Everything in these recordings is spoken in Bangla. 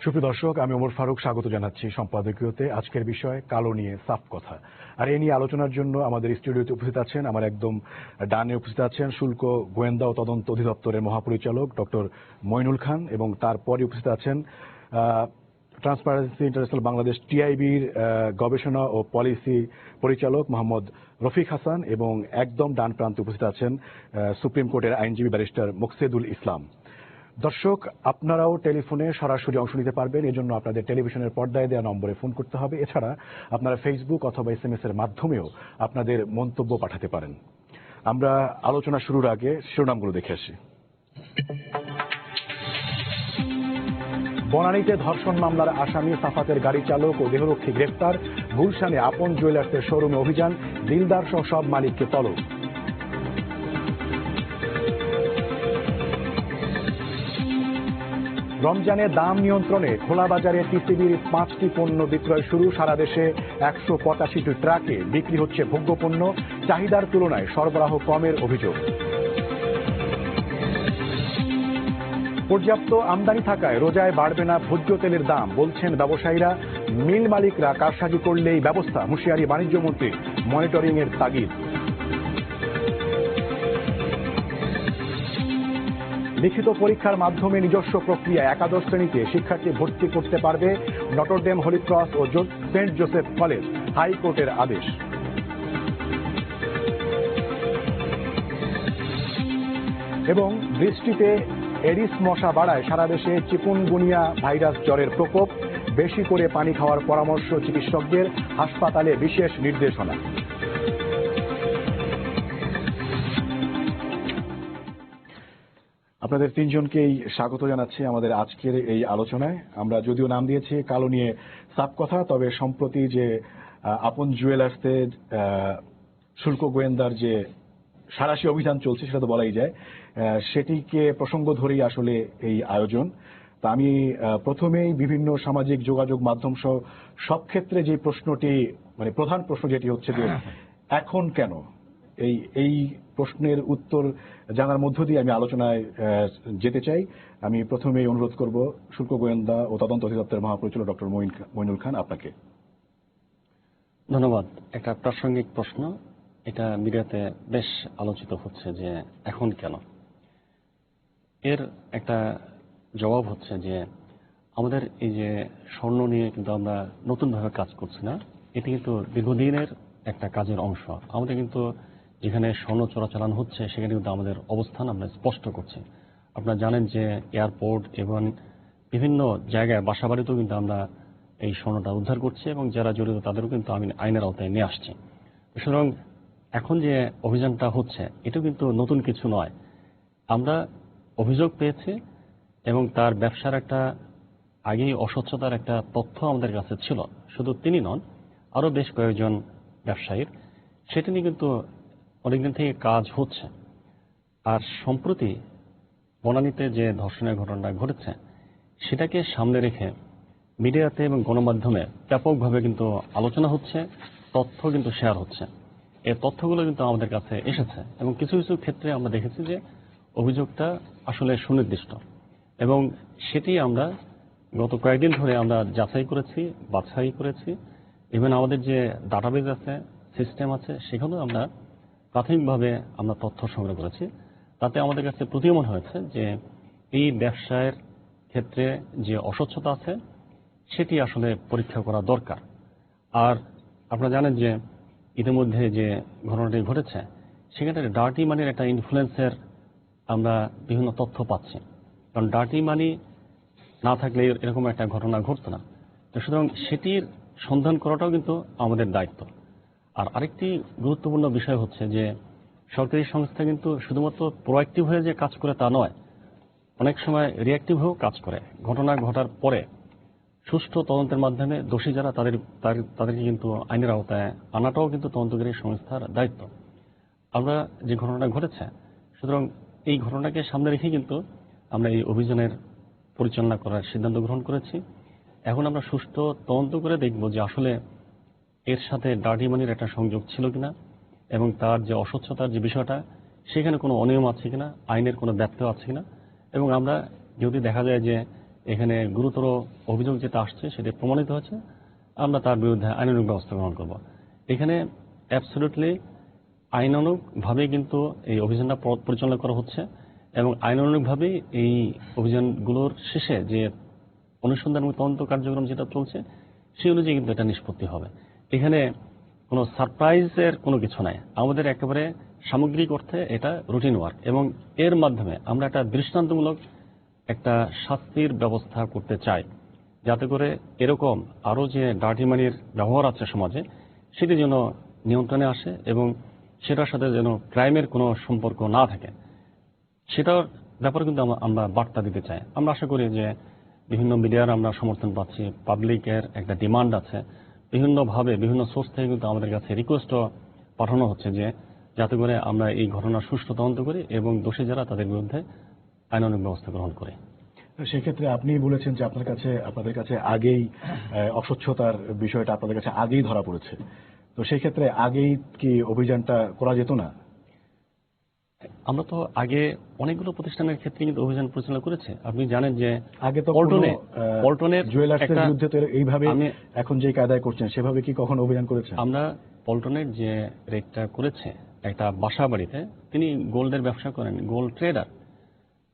সুপ্রিয় দর্শক, আমি ওমর ফারুক স্বাগত জানাচ্ছি সম্পাদকীয়তে। আজকের বিষয় কালো নিয়ে সাফ কথা। আর এ নিয়ে আলোচনার জন্য আমাদের স্টুডিওতে উপস্থিত আছেন, আমার একদম ডানে উপস্থিত আছেন শুল্ক গোয়েন্দা ও তদন্ত অধিদপ্তরের মহাপরিচালক ডক্টর মইনুল খান, এবং তারপরে উপস্থিত আছেন ট্রান্সপারেন্সি ইন্টারন্যাশনাল বাংলাদেশ টিআইবির গবেষণা ও পলিসি পরিচালক মোহাম্মদ রফিক হাসান, এবং একদম ডান প্রান্তে উপস্থিত আছেন সুপ্রিম কোর্টের আইনজীবী ব্যারিস্টার মোকসেদুল ইসলাম। দর্শক, আপনারাও টেলিফোনে সরাসরি অংশ নিতে পারবেন। এজন্য আপনাদের টেলিভিশনের পর্দায় দেওয়া নম্বরে ফোন করতে হবে। এছাড়া আপনারা ফেসবুক অথবা SMS এর মাধ্যমেও আপনাদের মন্তব্য পাঠাতে পারেন। আমরা আলোচনা শুরুর আগে শিরোনামগুলো দেখে আসি। বনানীতে ধর্ষণ মামলার আসামি সাফাতের গাড়ি চালক ও দেহরক্ষী গ্রেফতার। গুলশানে আপন জুয়েলার্সের শোরুমে অভিযান, দিলদার সহ সব মালিককে তলব। রমজানে দাম নিয়ন্ত্রণে খোলা বাজারে টিসিবির 5টি পণ্য বিক্রয় শুরু। সারা দেশে 185টি ট্রাকে বিক্রি হচ্ছে ভোগ্যপণ্য। চাহিদার তুলনায় সরবরাহ কমের অভিযোগ। পর্যাপ্ত আমদানি থাকায় রোজায় বাড়বে না ভোজ্য তেলের দাম, বলছেন ব্যবসায়ীরা। মিল মালিকরা কারসাজি করলেই ব্যবস্থা, হুঁশিয়ারি বাণিজ্যমন্ত্রী। মনিটরিং এর তাগিদ। লিখিত পরীক্ষার মাধ্যমে নিজস্ব প্রক্রিয়া একাদশ শ্রেণীতে শিক্ষার্থী ভর্তি করতে পারবে নটরডেম, হলি ক্রস ও সেন্ট জোসেফ কলেজ। হাইকোর্টের আদেশ। এবং বৃষ্টিতে এডিস মশা বাড়ায় সারা দেশে চিকুনগুনিয়া ভাইরাস জ্বরের প্রকোপ। বেশি করে পানি খাওয়ার পরামর্শ চিকিৎসকদের, হাসপাতালে বিশেষ নির্দেশনা। আপনাদের তিনজনকেই স্বাগত জানাচ্ছি আমাদের আজকের এই আলোচনায়। আমরা যদিও নাম দিয়েছি কালো নিয়ে সাফ কথা, তবে সম্প্রতি যে আপন জুয়েলার্সে শুল্ক গোয়েন্দার যে সাঁড়াশি অভিযান চলছে সেটা তো বলাই যায়, সেটিকে প্রসঙ্গ ধরেই আসলে এই আয়োজন। তা আমি প্রথমেই বিভিন্ন সামাজিক যোগাযোগ মাধ্যম সহ সব ক্ষেত্রে যে প্রশ্নটি, মানে প্রধান প্রশ্ন যেটি হচ্ছে যে এখন কেন, এই প্রশ্নের উত্তর জানার মধ্য দিয়ে আমি আলোচনায় যেতে চাই। আমি প্রথমেই অনুরোধ করব শুল্ক গোয়েন্দা ও তদন্ত অধিদপ্তরের মহাপরিচালক ডক্টর মইনুল খান, আপনাকে। ধন্যবাদ। একটা প্রাসঙ্গিক প্রশ্ন, এটা মিডিয়াতে বেশ আলোচিত হচ্ছে যে এখন কেন। এর একটা জবাব হচ্ছে যে আমাদের এই যে স্বর্ণ নিয়ে কিন্তু আমরা নতুনভাবে কাজ করছি না, এটি কিন্তু দীর্ঘদিনের একটা কাজের অংশ। আমাদের কিন্তু যেখানে স্বর্ণ চোরাচালান হচ্ছে সেখানে কিন্তু আমাদের অবস্থান আমরা স্পষ্ট করছি। আপনারা জানেন যে এয়ারপোর্ট এবং বিভিন্ন জায়গায় বাসাবাড়িতেও কিন্তু আমরা এই স্বর্ণটা উদ্ধার করছি, এবং যারা জড়িত তাদেরও কিন্তু আমি আইনের আওতায় নিয়ে আসছি। সুতরাং এখন যে অভিযানটা হচ্ছে এটা কিন্তু নতুন কিছু নয়। আমরা অভিযোগ পেয়েছি এবং তার ব্যবসার একটা আগেই অস্বচ্ছতার একটা তথ্য আমাদের কাছে ছিল। শুধু তিনি নন, আরও বেশ কয়েকজন ব্যবসায়ীর, সেটা নিয়ে কিন্তু অনেকদিন থেকে কাজ হচ্ছে। আর সম্প্রতি বনানীতে যে ধর্ষণের ঘটনাটা ঘটেছে সেটাকে সামনে রেখে মিডিয়াতে এবং গণমাধ্যমে ব্যাপকভাবে কিন্তু আলোচনা হচ্ছে, তথ্য কিন্তু শেয়ার হচ্ছে। এই তথ্যগুলো কিন্তু আমাদের কাছে এসেছে এবং কিছু কিছু ক্ষেত্রে আমরা দেখেছি যে অভিযোগটা আসলে সুনির্দিষ্ট, এবং সেটি আমরা গত কয়েকদিন ধরে আমরা যাচাই করেছি, বাছাই করেছি। ইভেন আমাদের যে ডাটাবেজ আছে, সিস্টেম আছে, সেখানেও আমরা প্রাথমিকভাবে আমরা তথ্য সংগ্রহ করেছি। তাতে আমাদের কাছে প্রতীয়মান হয়েছে যে এই ব্যবসায়ের ক্ষেত্রে যে অস্বচ্ছতা আছে সেটি আসলে পরীক্ষা করা দরকার। আর আপনারা জানেন যে ইতিমধ্যে যে ঘটনাটি ঘটেছে সেখানে ডার্টি মানির একটা ইনফ্লুয়েন্সের আমরা বিভিন্ন তথ্য পাচ্ছি, কারণ ডার্টি মানি না থাকলে এরকম একটা ঘটনা ঘটতো না। তো সুতরাং সেটির সন্ধান করাটাও কিন্তু আমাদের দায়িত্ব। আর আরেকটি গুরুত্বপূর্ণ বিষয় হচ্ছে যে সরকারি সংস্থা কিন্তু শুধুমাত্র প্রোঅ্যাক্টিভ হয়ে যে কাজ করে তা নয়, অনেক সময় রিঅ্যাক্টিভ হয়েও কাজ করে। ঘটনা ঘটার পরে সুষ্ঠু তদন্তের মাধ্যমে দোষী যারা তাদেরকে কিন্তু আইনের আওতায় আনাটাও কিন্তু তদন্তকারী সংস্থার দায়িত্ব। আমরা যে ঘটনাটা ঘটেছে, সুতরাং এই ঘটনাকে সামনে রেখে কিন্তু আমরা এই অভিযানের পরিচালনা করার সিদ্ধান্ত গ্রহণ করেছি। এখন আমরা সুষ্ঠু তদন্ত করে দেখব যে আসলে এর সাথে ডার্টি মানির একটা সংযোগ ছিল কিনা, এবং তার যে অস্বচ্ছতার যে বিষয়টা সেখানে কোনো অনিয়ম আছে কিনা, আইনের কোনো ব্যত্যয় আছে কিনা। এবং আমরা যদি দেখা যায় যে এখানে গুরুতর অভিযোগ যেটা আসছে সেটা প্রমাণিত হচ্ছে, আমরা তার বিরুদ্ধে আইনানুগ ব্যবস্থা গ্রহণ করব। এখানে অ্যাবসলিউটলি আইনানুগভাবে কিন্তু এই অভিযানটা পরিচালনা করা হচ্ছে এবং আইনানুগভাবেই এই অভিযানগুলোর শেষে যে অনুসন্ধান এবং তদন্ত কার্যক্রম যেটা চলছে সেই অনুযায়ী কিন্তু এটা নিষ্পত্তি হবে। এখানে কোনো সারপ্রাইজের কোনো কিছু নাই, আমাদের একেবারে সামগ্রিক অর্থে এটা রুটিন ওয়ার্ক এবং এর মাধ্যমে আমরা একটা দৃষ্টান্তমূলক একটা শাস্তির ব্যবস্থা করতে চাই, যাতে করে এরকম আরও যে ডার্টি মানির ব্যবহার আছে সমাজে সেটি যেন নিয়ন্ত্রণে আসে এবং সেটার সাথে যেন ক্রাইমের কোনো সম্পর্ক না থাকে, সেটার ব্যাপারে কিন্তু আমরা বার্তা দিতে চাই। আমরা আশা করি যে বিভিন্ন মিডিয়ার আমরা সমর্থন পাচ্ছি, পাবলিকের একটা ডিমান্ড আছে, বিভিন্নভাবে বিভিন্ন সোর্স থেকে কিন্তু আমাদের কাছে রিকোয়েস্টও পাঠানো হচ্ছে যে যাতে করে আমরা এই ঘটনার সুষ্ঠু তদন্ত করি এবং দোষী যারা তাদের বিরুদ্ধে আইনানুগ ব্যবস্থা গ্রহণ করি। সেক্ষেত্রে আপনি বলেছেন যে আপনাদের কাছে আগেই অস্বচ্ছতার বিষয়টা আপনাদের কাছে আগেই ধরা পড়েছে, তো সেই ক্ষেত্রে আগেই কি অভিযানটা করা যেত না? আমরা তো আগে অনেকগুলো প্রতিষ্ঠানের ক্ষেত্রে কিন্তু অভিযান পরিচালনা করেছে। আপনি জানেন যে আগে তো পল্টনের জুয়েলার্সের বিরুদ্ধে তো এইভাবে এখন যে কায়দায় করছেন সেভাবে কি কখনো অভিযান করেছেন? আমরা পল্টনের যে রেডটা করেছে, একটা বাসা বাড়িতে তিনি গোল্ডের ব্যবসা করেন, গোল্ড ট্রেডার,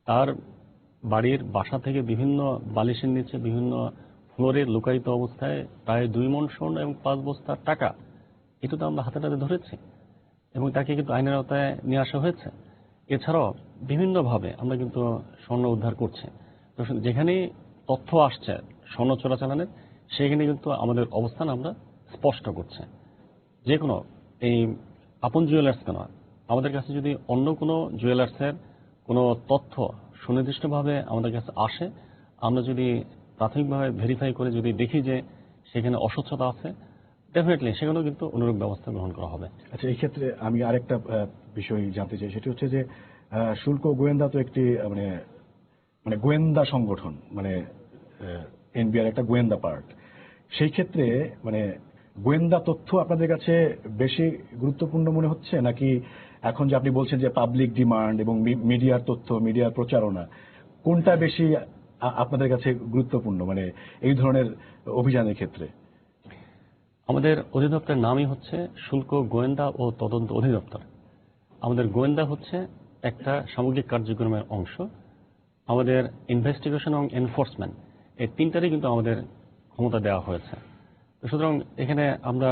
তার বাড়ির বাসা থেকে বিভিন্ন বালিশের নিচে বিভিন্ন ফ্লোরে লুকায়িত অবস্থায় প্রায় 2 মণ স্বর্ণ এবং 5 বস্তা টাকা, এটা তো আমরা হাতে নাতে ধরেছি এবং তাকে কিন্তু আইনের আওতায় নিয়ে আসা হয়েছে। এছাড়াও বিভিন্নভাবে আমরা কিন্তু স্বর্ণ উদ্ধার করছি। তো যেখানেই তথ্য আসছে স্বর্ণ চোরাচালানের, সেখানে কিন্তু আমাদের অবস্থান আমরা স্পষ্ট করছি। যে কোনো এই আপন জুয়েলার্স কেন, আমাদের কাছে যদি অন্য কোনো জুয়েলার্সের কোনো তথ্য সুনির্দিষ্টভাবে আমাদের কাছে আসে, আমরা যদি প্রাথমিকভাবে ভেরিফাই করে যদি দেখি যে সেখানে অস্বচ্ছতা আছে, ডেফিনেটলি সেখানেও কিন্তু অনুরূপ ব্যবস্থা গ্রহণ করা হবে। আচ্ছা, এই ক্ষেত্রে আমি আরেকটা বিষয় জানতে চাই, সেটি হচ্ছে যে শুল্ক গোয়েন্দা তো একটি মানে গোয়েন্দা সংগঠন, মানে এনবিআর একটা গোয়েন্দা পার্ট। সেই ক্ষেত্রে মানে গোয়েন্দা তথ্য আপনাদের কাছে বেশি গুরুত্বপূর্ণ মনে হচ্ছে, নাকি এখন যে আপনি বলছেন যে পাবলিক ডিমান্ড এবং মিডিয়ার তথ্য, মিডিয়ার প্রচারণা, কোনটা বেশি আপনাদের কাছে গুরুত্বপূর্ণ মানে এই ধরনের অভিযানের ক্ষেত্রে? আমাদের অধিদপ্তরের নামই হচ্ছে শুল্ক গোয়েন্দা ও তদন্ত অধিদপ্তর। আমাদের গোয়েন্দা হচ্ছে একটা সামগ্রিক কার্যক্রমের অংশ। আমাদের ইনভেস্টিগেশন এবং এনফোর্সমেন্ট, এই তিনটারই কিন্তু আমাদের ক্ষমতা দেওয়া হয়েছে। তো সুতরাং এখানে আমরা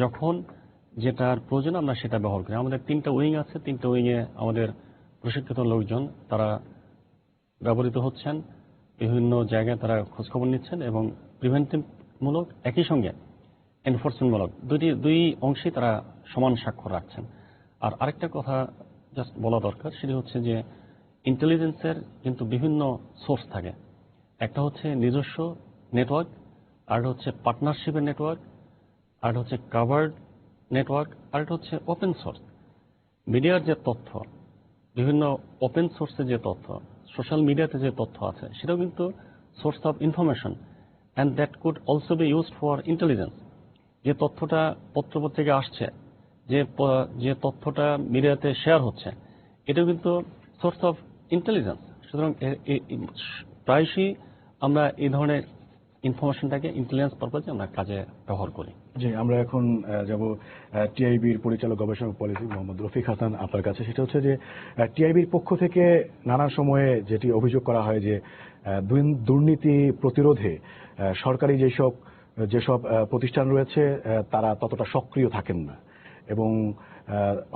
যখন যেটার প্রয়োজন আমরা সেটা ব্যবহার করি। আমাদের 3টা উইং আছে, 3টা উইংয়ে আমাদের প্রশিক্ষিত লোকজন তারা ব্যবহৃত হচ্ছেন, বিভিন্ন জায়গায় তারা খোঁজখবর নিচ্ছেন এবং প্রিভেন্টিভমূলক একই সঙ্গে এনফোর্সমেন্টমূলক দুই অংশেই তারা সমান স্বাক্ষর রাখছেন। আর আরেকটা কথা জাস্ট বলা দরকার, সেটি হচ্ছে যে ইন্টেলিজেন্সের কিন্তু বিভিন্ন সোর্স থাকে। একটা হচ্ছে নিজস্ব নেটওয়ার্ক, আর হচ্ছে পার্টনারশিপের নেটওয়ার্ক, আর হচ্ছে কাভার্ড নেটওয়ার্ক, আর হচ্ছে ওপেন সোর্স। মিডিয়ার যে তথ্য, বিভিন্ন ওপেন সোর্সে যে তথ্য, সোশ্যাল মিডিয়াতে যে তথ্য আছে, সেটাও কিন্তু source of information, and that could also be used for intelligence. যে তথ্যটা পত্রপত্রিকা আসছে, যে তথ্যটা মিডিয়াতে শেয়ার হচ্ছে, এটাও কিন্তু সোর্স অফ ইন্টেলিজেন্স। সুতরাং প্রায়শই আমরা এই ধরনের ইনফরমেশনটাকে ইন্টেলিজেন্স পারপাজে আমরা কাজে ব্যবহার করি। জি, আমরা এখন যাব টিআইবির পরিচালক গবেষণা পলিসি মোহাম্মদ রফিক হাসান আপনার কাছে। সেটা হচ্ছে যে টিআইবির পক্ষ থেকে নানা সময়ে যেটি অভিযোগ করা হয় যে দুর্নীতি প্রতিরোধে সরকারি যেসব প্রতিষ্ঠান রয়েছে তারা ততটা সক্রিয় থাকেন না এবং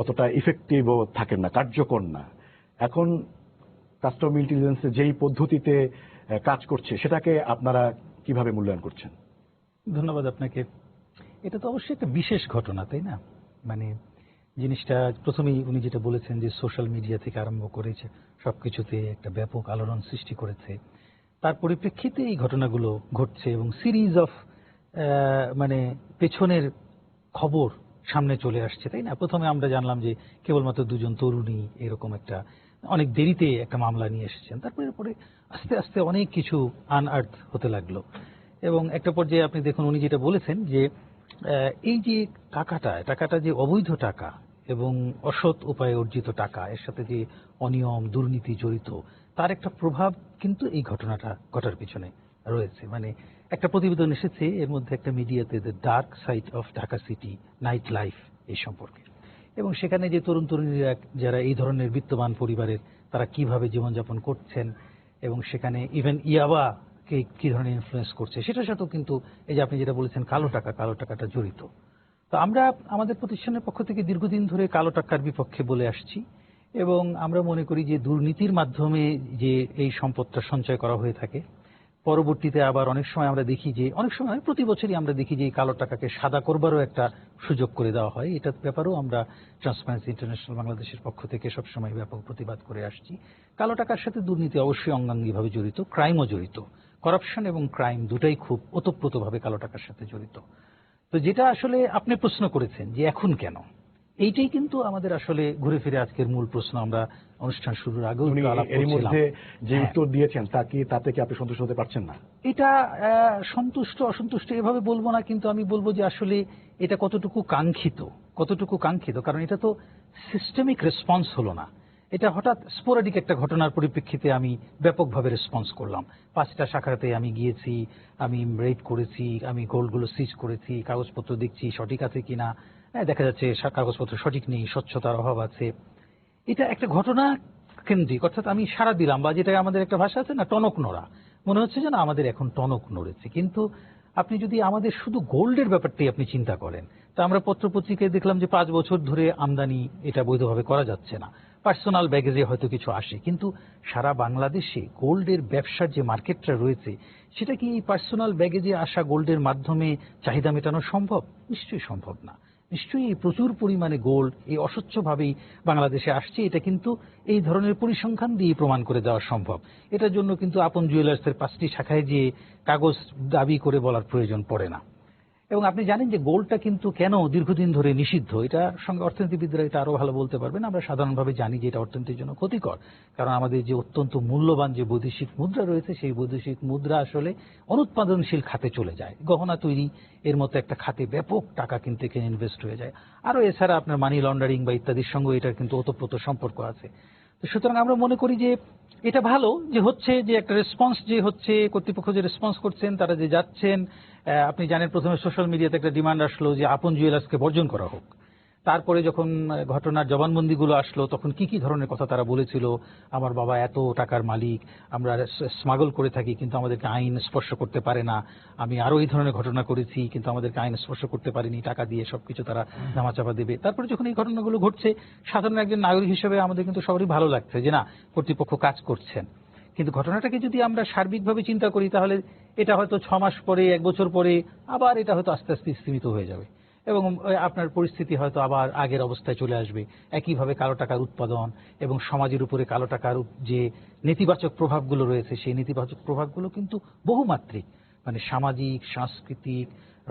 অতটা ইফেক্টিভও থাকেন না, কার্যকর না। এখন কাস্টম ইন্টেলিজেন্স যেই পদ্ধতিতে কাজ করছে সেটাকে আপনারা কিভাবে মূল্যায়ন করছেন? ধন্যবাদ আপনাকে। এটা তো অবশ্যই একটা বিশেষ ঘটনা, তাই না? মানে জিনিসটা প্রথমেই উনি যেটা বলেছেন যে সোশ্যাল মিডিয়া থেকে আরম্ভ করেছে সবকিছুতে একটা ব্যাপক আলোড়ন সৃষ্টি করেছে, তার পরিপ্রেক্ষিতে এই ঘটনাগুলো ঘটছে এবং সিরিজ অফ মানে পেছনের খবর সামনে চলে আসছে, তাই না? প্রথমে আমরা জানলাম যে কেবলমাত্র 2জন তরুণী এরকম একটা অনেক দেরিতে একটা মামলা নিয়ে এসেছেন, তারপরে পরে আস্তে আস্তে অনেক কিছু আনআর্থ হতে লাগলো এবং একটা পর্যায়ে আপনি দেখুন উনি যেটা বলেছেন যে এই যে টাকাটা যে অবৈধ টাকা, এবং অসৎ উপায়ে অর্জিত টাকা, এর সাথে যে অনিয়ম দুর্নীতি জড়িত, তার একটা প্রভাব কিন্তু এই ঘটনাটা ঘটার পিছনে রয়েছে। মানে একটা প্রতিবেদন এসেছে এর মধ্যে একটা মিডিয়াতে, the dark side of Dhaka city night life, এই সম্পর্কে। এবং সেখানে যে তরুণ তরুণীরা যারা এই ধরনের বিত্তবান পরিবারের, তারা কিভাবে জীবনযাপন করছেন, এবং সেখানে ইভেন ইয়াবাকে কি ধরনের ইনফ্লুয়েন্স করছে, সেটার সাথেও কিন্তু এই যে আপনি যেটা বলেছেন কালো টাকাটা জড়িত। তো আমরা আমাদের প্রতিষ্ঠানের পক্ষ থেকে দীর্ঘদিন ধরে কালো টাকার বিপক্ষে বলে আসছি, এবং আমরা মনে করি যে দুর্নীতির মাধ্যমে যে এই সম্পদটা সঞ্চয় করা হয়ে থাকে, পরবর্তীতে আবার অনেক সময় আমরা দেখি যে, অনেক সময় প্রতি বছরই আমরা দেখি যে এই কালো টাকাকে সাদা করবারও একটা সুযোগ করে দেওয়া হয়। এটার ব্যাপারেও আমরা ট্রান্সপারেন্সি ইন্টারন্যাশনাল বাংলাদেশের পক্ষ থেকে সবসময় ব্যাপক প্রতিবাদ করে আসছি। কালো টাকার সাথে দুর্নীতি অবশ্যই অঙ্গাঙ্গিভাবে জড়িত, ক্রাইমও জড়িত। করাপশন এবং ক্রাইম দুটাই খুব ওতপ্রোতভাবে কালো টাকার সাথে জড়িত। তো যেটা আসলে আপনি প্রশ্ন করেছেন যে এখন কেন, এইটাই কিন্তু আমাদের আসলে ঘুরে ফিরে আজকের মূল প্রশ্ন। আমরা অনুষ্ঠান শুরুর আগেও উনি একটু আলাপ এর করছিলাম। মধ্যে যে হ্যাঁ। উত্তর দিয়েছেন তাতে কি আপনি সন্তুষ্ট হতে পারছেন না? এটা সন্তুষ্ট অসন্তুষ্ট এভাবে বলবো না, কিন্তু আমি বলবো যে আসলে এটা কতটুকু কাঙ্ক্ষিত, কারণ এটা তো সিস্টেমিক রেসপন্স হলো না। এটা হঠাৎ স্পোরাডিক একটা ঘটনার পরিপ্রেক্ষিতে আমি ব্যাপকভাবে রেসপন্স করলাম। 5টা শাখাতে আমি গিয়েছি, আমি রেড করেছি, আমি গোল্ডগুলো সিজ করেছি, কাগজপত্র দেখছি সঠিক আছে কিনা, দেখা যাচ্ছে কাগজপত্র সঠিক নেই, স্বচ্ছতার অভাব আছে। এটা একটা ঘটনা কেন্দ্রিক, অর্থাৎ আমি সারা দিলাম, বা যেটা আমাদের একটা ভাষা আছে না, টনক নড়া। মনে হচ্ছে যে না আমাদের এখন টনক নড়েছে। কিন্তু আপনি যদি আমাদের শুধু গোল্ডের ব্যাপারটাই আপনি চিন্তা করেন, তা আমরা পত্রপত্রিকায় দেখলাম যে 5 বছর ধরে আমদানি এটা বৈধভাবে করা যাচ্ছে না। পার্সোনাল ব্যাগেজে হয়তো কিছু আসে, কিন্তু সারা বাংলাদেশে গোল্ডের ব্যবসার যে মার্কেটটা রয়েছে, সেটা কি এই পার্সোনাল ব্যাগেজে আসা গোল্ডের মাধ্যমে চাহিদা মেটানো সম্ভব? নিশ্চয়ই সম্ভব না। নিশ্চয়ই এই প্রচুর পরিমাণে গোল্ড এই অস্বচ্ছভাবেই বাংলাদেশে আসছে, এটা কিন্তু এই ধরনের পরিসংখ্যান দিয়ে প্রমাণ করে দেওয়া সম্ভব। এটার জন্য কিন্তু আপন জুয়েলার্সের 5টি শাখায় যে কাগজ দাবি করে বলার প্রয়োজন পড়ে না। এবং আপনি জানেন যে গোল্ডটা কিন্তু কেন দীর্ঘদিন ধরে নিষিদ্ধ, এটা সঙ্গে অর্থনীতিবিদরা এটা আরো ভালো বলতে পারবেন। আমরা সাধারণভাবে জানি যে এটা অর্থনীতির জন্য ক্ষতিকর, কারণ আমাদের যে অত্যন্ত মূল্যবান যে বৈদেশিক মুদ্রা রয়েছে, সেই বৈদেশিক মুদ্রা আসলে অনুৎপাদনশীল খাতে চলে যায়। গহনা তৈরি এর মতো একটা খাতে ব্যাপক টাকা কিন্তু এখানে ইনভেস্ট হয়ে যায়। আরো এছাড়া আপনার মানি লন্ডারিং বা ইত্যাদির সঙ্গে এটার কিন্তু ওতপ্রোত সম্পর্ক আছে। তো সুতরাং আমরা মনে করি যে এটা ভালো যে হচ্ছে, যে একটা রেসপন্স যে হচ্ছে, কর্তৃপক্ষ যে রেসপন্স করছেন, তারা যে যাচ্ছেন। আপনি জানেন প্রথমে সোশ্যাল মিডিয়াতে একটা ডিমান্ড আসলো যে আপন জুয়েলার্সকে বর্জন করা হোক। তারপরে যখন ঘটনার জবানবন্দিগুলো আসলো, তখন কি কি ধরনের কথা তারা বলেছিল। আমার বাবা এত টাকার মালিক, আমরা স্মাগল করে থাকি কিন্তু আমাদেরকে আইন স্পর্শ করতে পারে না। আমি আরো এই ধরনের ঘটনা করেছি কিন্তু আমাদেরকে আইন স্পর্শ করতে পারেনি, টাকা দিয়ে সবকিছু তারা ধামাচাপা দেবে। তারপরে যখন এই ঘটনাগুলো ঘটছে, সাধারণ একজন নাগরিক হিসেবে আমাদের কিন্তু সবারই ভালো লাগছে যে না, কর্তৃপক্ষ কাজ করছেন। কিন্তু ঘটনাটাকে যদি আমরা সার্বিকভাবে চিন্তা করি, তাহলে এটা হয়তো 6 মাস পরে, 1 বছর পরে আবার এটা হয়তো আস্তে আস্তে স্থিমিত হয়ে যাবে, এবং আপনার পরিস্থিতি হয়তো আবার আগের অবস্থায় চলে আসবে। একইভাবে কালো টাকার উৎপাদন এবং সমাজের উপরে কালো টাকার যে নেতিবাচক প্রভাবগুলো রয়েছে, সেই নেতিবাচক প্রভাবগুলো কিন্তু বহুমাত্রিক, মানে সামাজিক, সাংস্কৃতিক,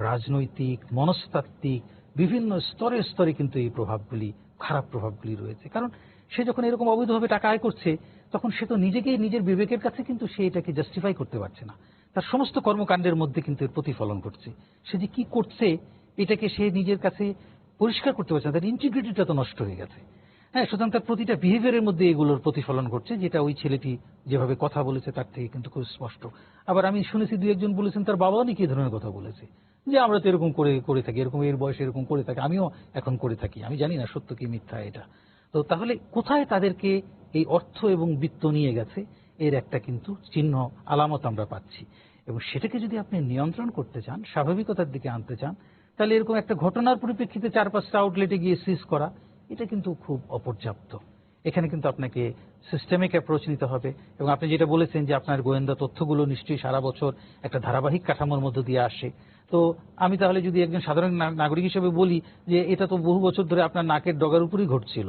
রাজনৈতিক, মনস্তাত্ত্বিক বিভিন্ন স্তরে স্তরে কিন্তু এই প্রভাবগুলি, খারাপ প্রভাবগুলি রয়েছে। কারণ সে যখন এরকম অবৈধভাবে টাকা আয় করছে, তখন সে তো নিজেকেই নিজের বিবেকের কাছে কিন্তু সে এটাকে জাস্টিফাই করতে পারছে না। তার সমস্ত কর্মকাণ্ডের মধ্যে কিন্তু এর প্রতিফলন ঘটছে। সে যে কি করছে এটাকে সে নিজের কাছে পরিষ্কার করতে পারছে না, তার ইন্টিগ্রিটিটা তো নষ্ট হয়ে গেছে। হ্যাঁ, সুতরাং তার প্রতিটা বিহেভিয়ারের মধ্যে এগুলোর প্রতিফলন ঘটছে, যেটা ওই ছেলেটি যেভাবে কথা বলেছে তার থেকে কিন্তু খুব স্পষ্ট। আবার আমি শুনেছি 2-1 জন বলেছেন তার বাবাও নাকি এই ধরনের কথা বলেছে, যে আমরা তো এরকম করে থাকি, এরকম এর বয়সে এরকম করে থাকি, আমিও এখন করে থাকি। আমি জানি না সত্য কি মিথ্যা এটা। তো তাহলে কোথায় তাদেরকে এই অর্থ এবং বিত্ত নিয়ে গেছে, এর একটা কিন্তু চিহ্ন আলামত আমরা পাচ্ছি। এবং সেটাকে যদি আপনি নিয়ন্ত্রণ করতে চান, স্বাভাবিকতার দিকে আনতে চান, তাহলে এরকম একটা ঘটনার পরিপ্রেক্ষিতে 4-5টা আউটলেটে গিয়ে সিজ করা, এটা কিন্তু খুব অপর্যাপ্ত। এখানে কিন্তু আপনাকে সিস্টেমিক অ্যাপ্রোচ নিতে হবে। এবং আপনি যেটা বলেছেন যে আপনার গোয়েন্দা তথ্যগুলো নিশ্চয়ই সারা বছর একটা ধারাবাহিক কাঠামোর মধ্য দিয়ে আসে। তো আমি তাহলে যদি একজন সাধারণ নাগরিক হিসেবে বলি যে এটা তো বহু বছর ধরে আপনার নাকের ডগার উপরই ঘটছিল,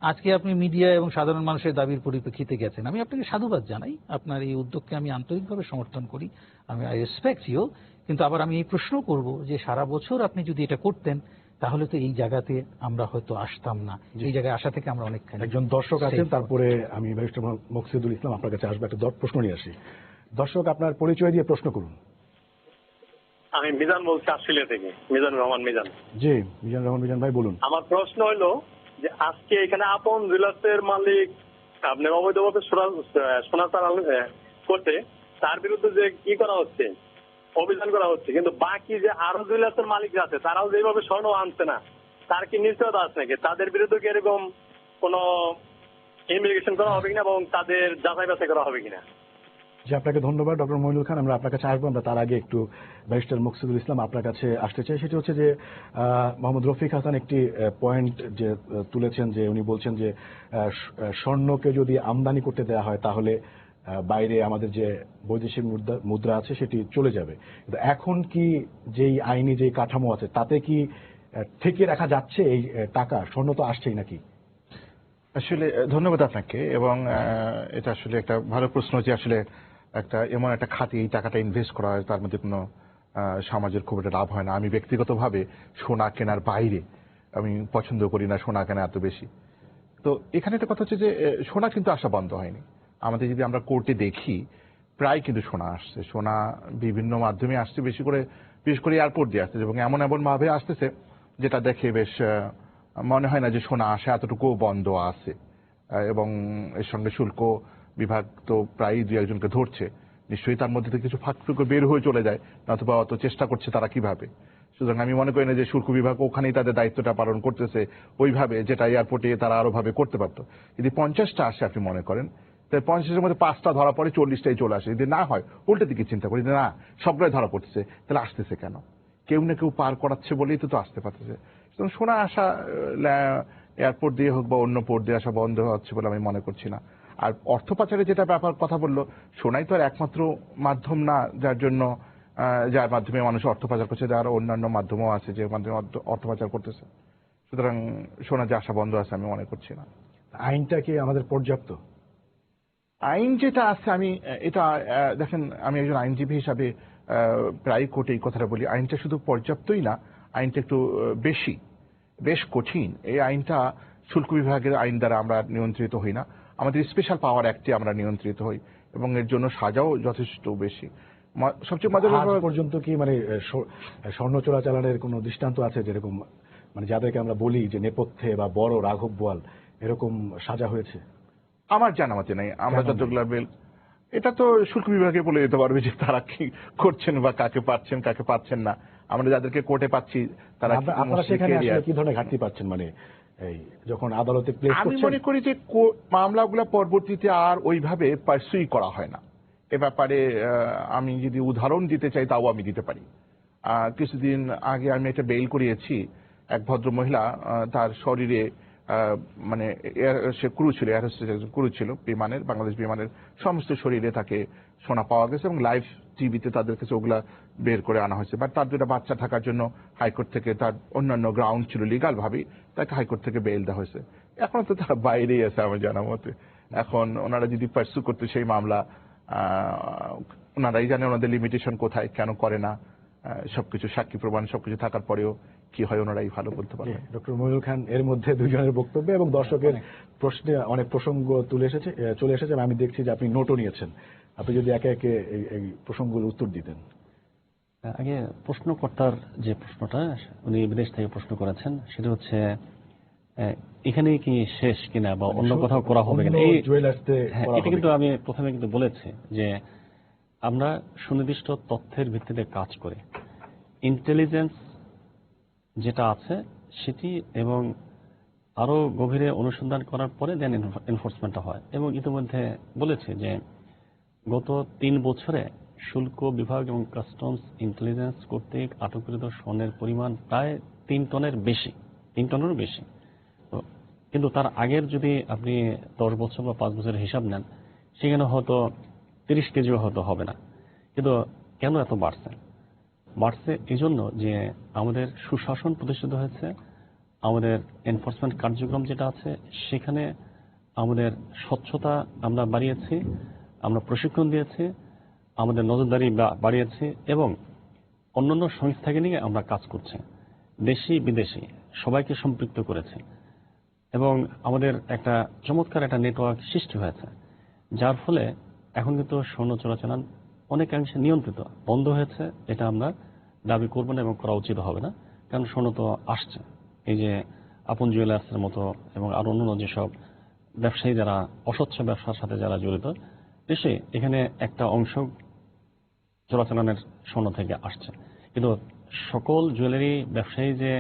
আজকে আপনি মিডিয়া এবং সাধারণ মানুষের দাবির পরিপ্রেক্ষিতে গেছেন, আমি আপনাকে সাধুবাদ জানাই। আপনার এই উদ্যোগকে আমি আন্তরিকভাবে সমর্থন করি, আমি আই রেসপেক্ট ইউ। কিন্তু আবার আমি এই প্রশ্ন করব যে সারা বছর আপনি যদি এটা করতেন, তাহলে তো এই জায়গাতে আমরা হয়তো আসতাম না। এই জায়গায় আসা থেকে আমরা অনেকখানি। একজন দর্শক আছেন, তারপরে আমি ব্যারিস্টার মকসুদুল ইসলাম আপনার কাছে আসবো, একটা প্রশ্ন নিয়ে আসি। দর্শক, আপনার পরিচয় দিয়ে প্রশ্ন করুন। আমি মিজান বলছি, অস্ট্রেলিয়া থেকে। মিজানুর রহমান মিজান। জি, মিজানুর রহমান মিজান ভাই বলুন। আমার প্রশ্ন হলো যে আজকে এখানে আপন জুয়েলার্সের মালিক আপনার অবৈধভাবে সোনা চালান করতে, তার বিরুদ্ধে যে কি করা হচ্ছে, অভিযান করা হচ্ছে, কিন্তু বাকি যে আরো জুয়েলার্সের মালিক আছে তারাও যেভাবে স্বর্ণ আনছে না, তার কি নিশ্চয়তা আছে নাকি? তাদের বিরুদ্ধে কি এরকম কোন ইনভেস্টিগেশন করা হবে কিনা এবং তাদের যাচাই বাছাই করা হবে কিনা? জি, আপনাকে ধন্যবাদ ডক্টর মইনুল খান। আমরা আপনার কাছে আসবো। আমরা তার আগে একটু ব্যারিস্টার মুকসিদুল ইসলাম আপনার কাছে আসতে চাই। সেটা হচ্ছে যে মোহাম্মদ রফিক হাসান একটি পয়েন্ট যে তুলেছেন, যে উনি বলছেন যে স্বর্ণকে যদি আমদানি করতে দেওয়া হয় তাহলে বাইরে আমাদের যে বৈদেশিক মুদ্রা আছে সেটি চলে যাবে। কিন্তু এখন কি যেই আইনি যে কাঠামো আছে তাতে কি ঠেকিয়ে রাখা যাচ্ছে এই টাকা? স্বর্ণ তো আসছেই নাকি? আসলে ধন্যবাদ আপনাকে, এবং এটা আসলে একটা ভালো প্রশ্ন যে আসলে একটা এমন একটা খাতে এই টাকাটা ইনভেস্ট করা হয় তার মধ্যে কোনো সমাজের খুব একটা লাভ হয় না। আমি ব্যক্তিগতভাবে সোনা কেনার বাইরে আমি পছন্দ করি না সোনা কেনা এত বেশি। তো এখানে একটা কথা হচ্ছে যে সোনা কিন্তু আসা বন্ধ হয়নি। আমাদের যদি আমরা কোর্টে দেখি প্রায় কিন্তু সোনা আসছে, সোনা বিভিন্ন মাধ্যমে আসছে, বিশেষ করে এয়ারপোর্ট দিয়ে আসছে, এবং এমন ভাবে আসতেছে যেটা দেখে বেশ মনে হয় না যে সোনা আসে, এতটুকু বন্ধ আছে। এবং এর সঙ্গে শুল্ক বিভাগ তো প্রায় দু একজনকে ধরছে, নিশ্চয়ই তার মধ্যে থেকে কিছু ফাঁক বের হয়ে চলে যায়, নতুবা অত চেষ্টা করছে তারা কিভাবে। সুতরাং আমি মনে করি না যে শুল্ক বিভাগ ওখানেই তাদের দায়িত্বটা পালন করতেছে ওইভাবে, যেটা এয়ারপোর্টে তারা আরো ভাবে করতে পারতো। যদি 50টা আসে আপনি মনে করেন, তাই 50-এর মধ্যে 5টা ধরা পড়ে, 40টাই চলে আসে। যদি না হয় উল্টো দিকে চিন্তা করি, না সবগুলোই ধরা পড়তেছে, তাহলে আসতেছে কেন? কেউ না কেউ পার করাচ্ছে বলেই তো আসতে পারতেছে। সুতরাং সোনা আসা এয়ারপোর্ট দিয়ে হোক বা অন্য পোর্ট দিয়ে আসা বন্ধ হচ্ছে বলে আমি মনে করছি না। আর অর্থ পাচারের যেটা ব্যাপার কথা বললো, সোনাই তো আর একমাত্র মাধ্যম না যার মাধ্যমে মানুষ অর্থ পাচার করছে, যার অন্যান্য মাধ্যমও আছে যে মাধ্যমে অর্থ পাচার করতেছে। সুতরাং সোনা যে আসা বন্ধ আছে আমি মনে করছি না। আইনটা কি আমাদের পর্যাপ্ত? আইন যেটা আছে, আমি এটা দেখেন, আমি একজন আইনজীবী হিসাবে প্রায় কোর্টে এই কথাটা বলি, আইনটা শুধু পর্যাপ্তই না, আইনটা একটু বেশ কঠিন। এই আইনটা শুল্ক বিভাগের আইন দ্বারা আমরা নিয়ন্ত্রিত হই না, আমাদের স্পেশাল পাওয়ার অ্যাক্টে আমরা নিয়ন্ত্রিত হই, এবং এর জন্য সাজাও যথেষ্ট বেশি। সবচেয়ে মজার আজ পর্যন্ত কি মানে স্বর্ণ চোরাচালানের কোনো দৃষ্টান্ত আছে, যেরকম মানে যাদেরকে আমরা বলি যে নেপথ্যে বা বড় রাঘব বোয়াল, এরকম সাজা হয়েছে? আমার জানা মতে নাই। আমরা যতগুলা এটা তো শুল্ক বিভাগে বলে দিতে পারবে যে তারা কি করছেন বা কাকে পাচ্ছেন না। আমরা যাদেরকে কোর্টে পাচ্ছি তারা আপনারা সেখানে আসলে কি ধরনের ঘাটতি পাচ্ছেন? মানে এই যখন আদালতে প্লেস করছেন, আমি মনে করি যে মামলাগুলো পরবর্তীতে আর ওইভাবে পারসুই করা হয় না। এ ব্যাপারে আমি যদি উদাহরণ দিতে চাই তাও আমি দিতে পারি। কিছুদিন আগে আমি একটা বেইল করিয়েছি, এক ভদ্র মহিলা, তার শরীরে মানে সে ক্রু ছিল, এয়ার হোস্টেস একজন ক্রু ছিল বিমানের, বাংলাদেশ বিমানের, সমস্ত শরীরে তাকে সোনা পাওয়া গেছে, এবং লাইভ টিভিতে তাদের কাছে ওগুলা বের করে আনা হয়েছে। বাট তার দুটা বাচ্চা থাকার জন্য হাইকোর্ট থেকে, তার অন্যান্য গ্রাউন্ড ছিল লিগাল ভাবেই, তাকে হাইকোর্ট থেকে বেইল দেওয়া হয়েছে। এখনো তো তারা বাইরেই আছে আমার জানা মতে। এখন ওনারা যদি পার্সু করতে সেই মামলা, ওনারাই জানে ওনাদের লিমিটেশন কোথায়, কেন করে না, সবকিছু সাক্ষী প্রমাণ সবকিছু থাকার পরেও কি হয় ওনারাই ভালো বলতে পারবে। ডক্টর মইনুল খান, এর মধ্যে দুজনের বক্তব্য এবং দর্শকের প্রশ্নে অনেক প্রসঙ্গ চলে এসেছে। আমি দেখছি যে আপনি নোটও নিয়েছেন। আপনি যদি একে একে এই প্রসঙ্গগুলোর উত্তর দিতেন। আগে প্রশ্নকর্তার যে প্রশ্নটা উনি বিদেশ থেকে প্রশ্ন করেছেন, সেটা হচ্ছে এখানে কি শেষ কিনা বা অন্য কোথাও করা হবে কিনা। এটা কিন্তু আমি প্রথমে কিন্তু বলেছি যে আমরা সুনির্দিষ্ট তথ্যের ভিত্তিতে কাজ করি, ইন্টেলিজেন্স যেটা আছে সেটি, এবং আরো গভীরে অনুসন্ধান করার পরে দেন এনফোর্সমেন্টটা হয়। এবং ইতিমধ্যে বলেছে যে গত 3 বছরে শুল্ক বিভাগ এবং কাস্টমস ইন্টেলিজেন্স কর্তৃক আটককৃত স্বর্ণের পরিমাণ প্রায় 3 টনেরও বেশি। কিন্তু তার আগের যদি আপনি 10 বছর বা 5 বছরের হিসাব নেন, সেখানে হয়তো 30 কেজিও হয়তো হবে না। কিন্তু কেন এত বাড়ছে এই জন্য যে আমাদের সুশাসন প্রতিষ্ঠিত হয়েছে, আমাদের এনফোর্সমেন্ট কার্যক্রম যেটা আছে সেখানে আমাদের স্বচ্ছতা আমরা বাড়িয়েছি, আমরা প্রশিক্ষণ দিয়েছি, আমাদের নজরদারি বাড়িয়েছি, এবং অন্যান্য সংস্থাকে নিয়ে আমরা কাজ করছি, দেশি বিদেশি সবাইকে সম্পৃক্ত করেছি, এবং আমাদের একটা চমৎকার একটা নেটওয়ার্ক সৃষ্টি হয়েছে, যার ফলে এখন কিন্তু স্বর্ণ চোরাচালান অনেকাংশে নিয়ন্ত্রিত, বন্ধ হয়েছে। এটা আমরা দাবি করব না এবং করা উচিত হবে না, কারণ স্বর্ণ তো আসছে। এই যে আপন জুয়েলার্সের মতো এবং আরো অন্যান্য যেসব ব্যবসায়ী যারা অস্বচ্ছ ব্যবসার সাথে যারা জড়িত, নিশ্চয়ই এখানে একটা অংশ চোরাচালানের স্বর্ণ থেকে আসছে। কিন্তু সকল জুয়েলারি ব্যবসায়ী যে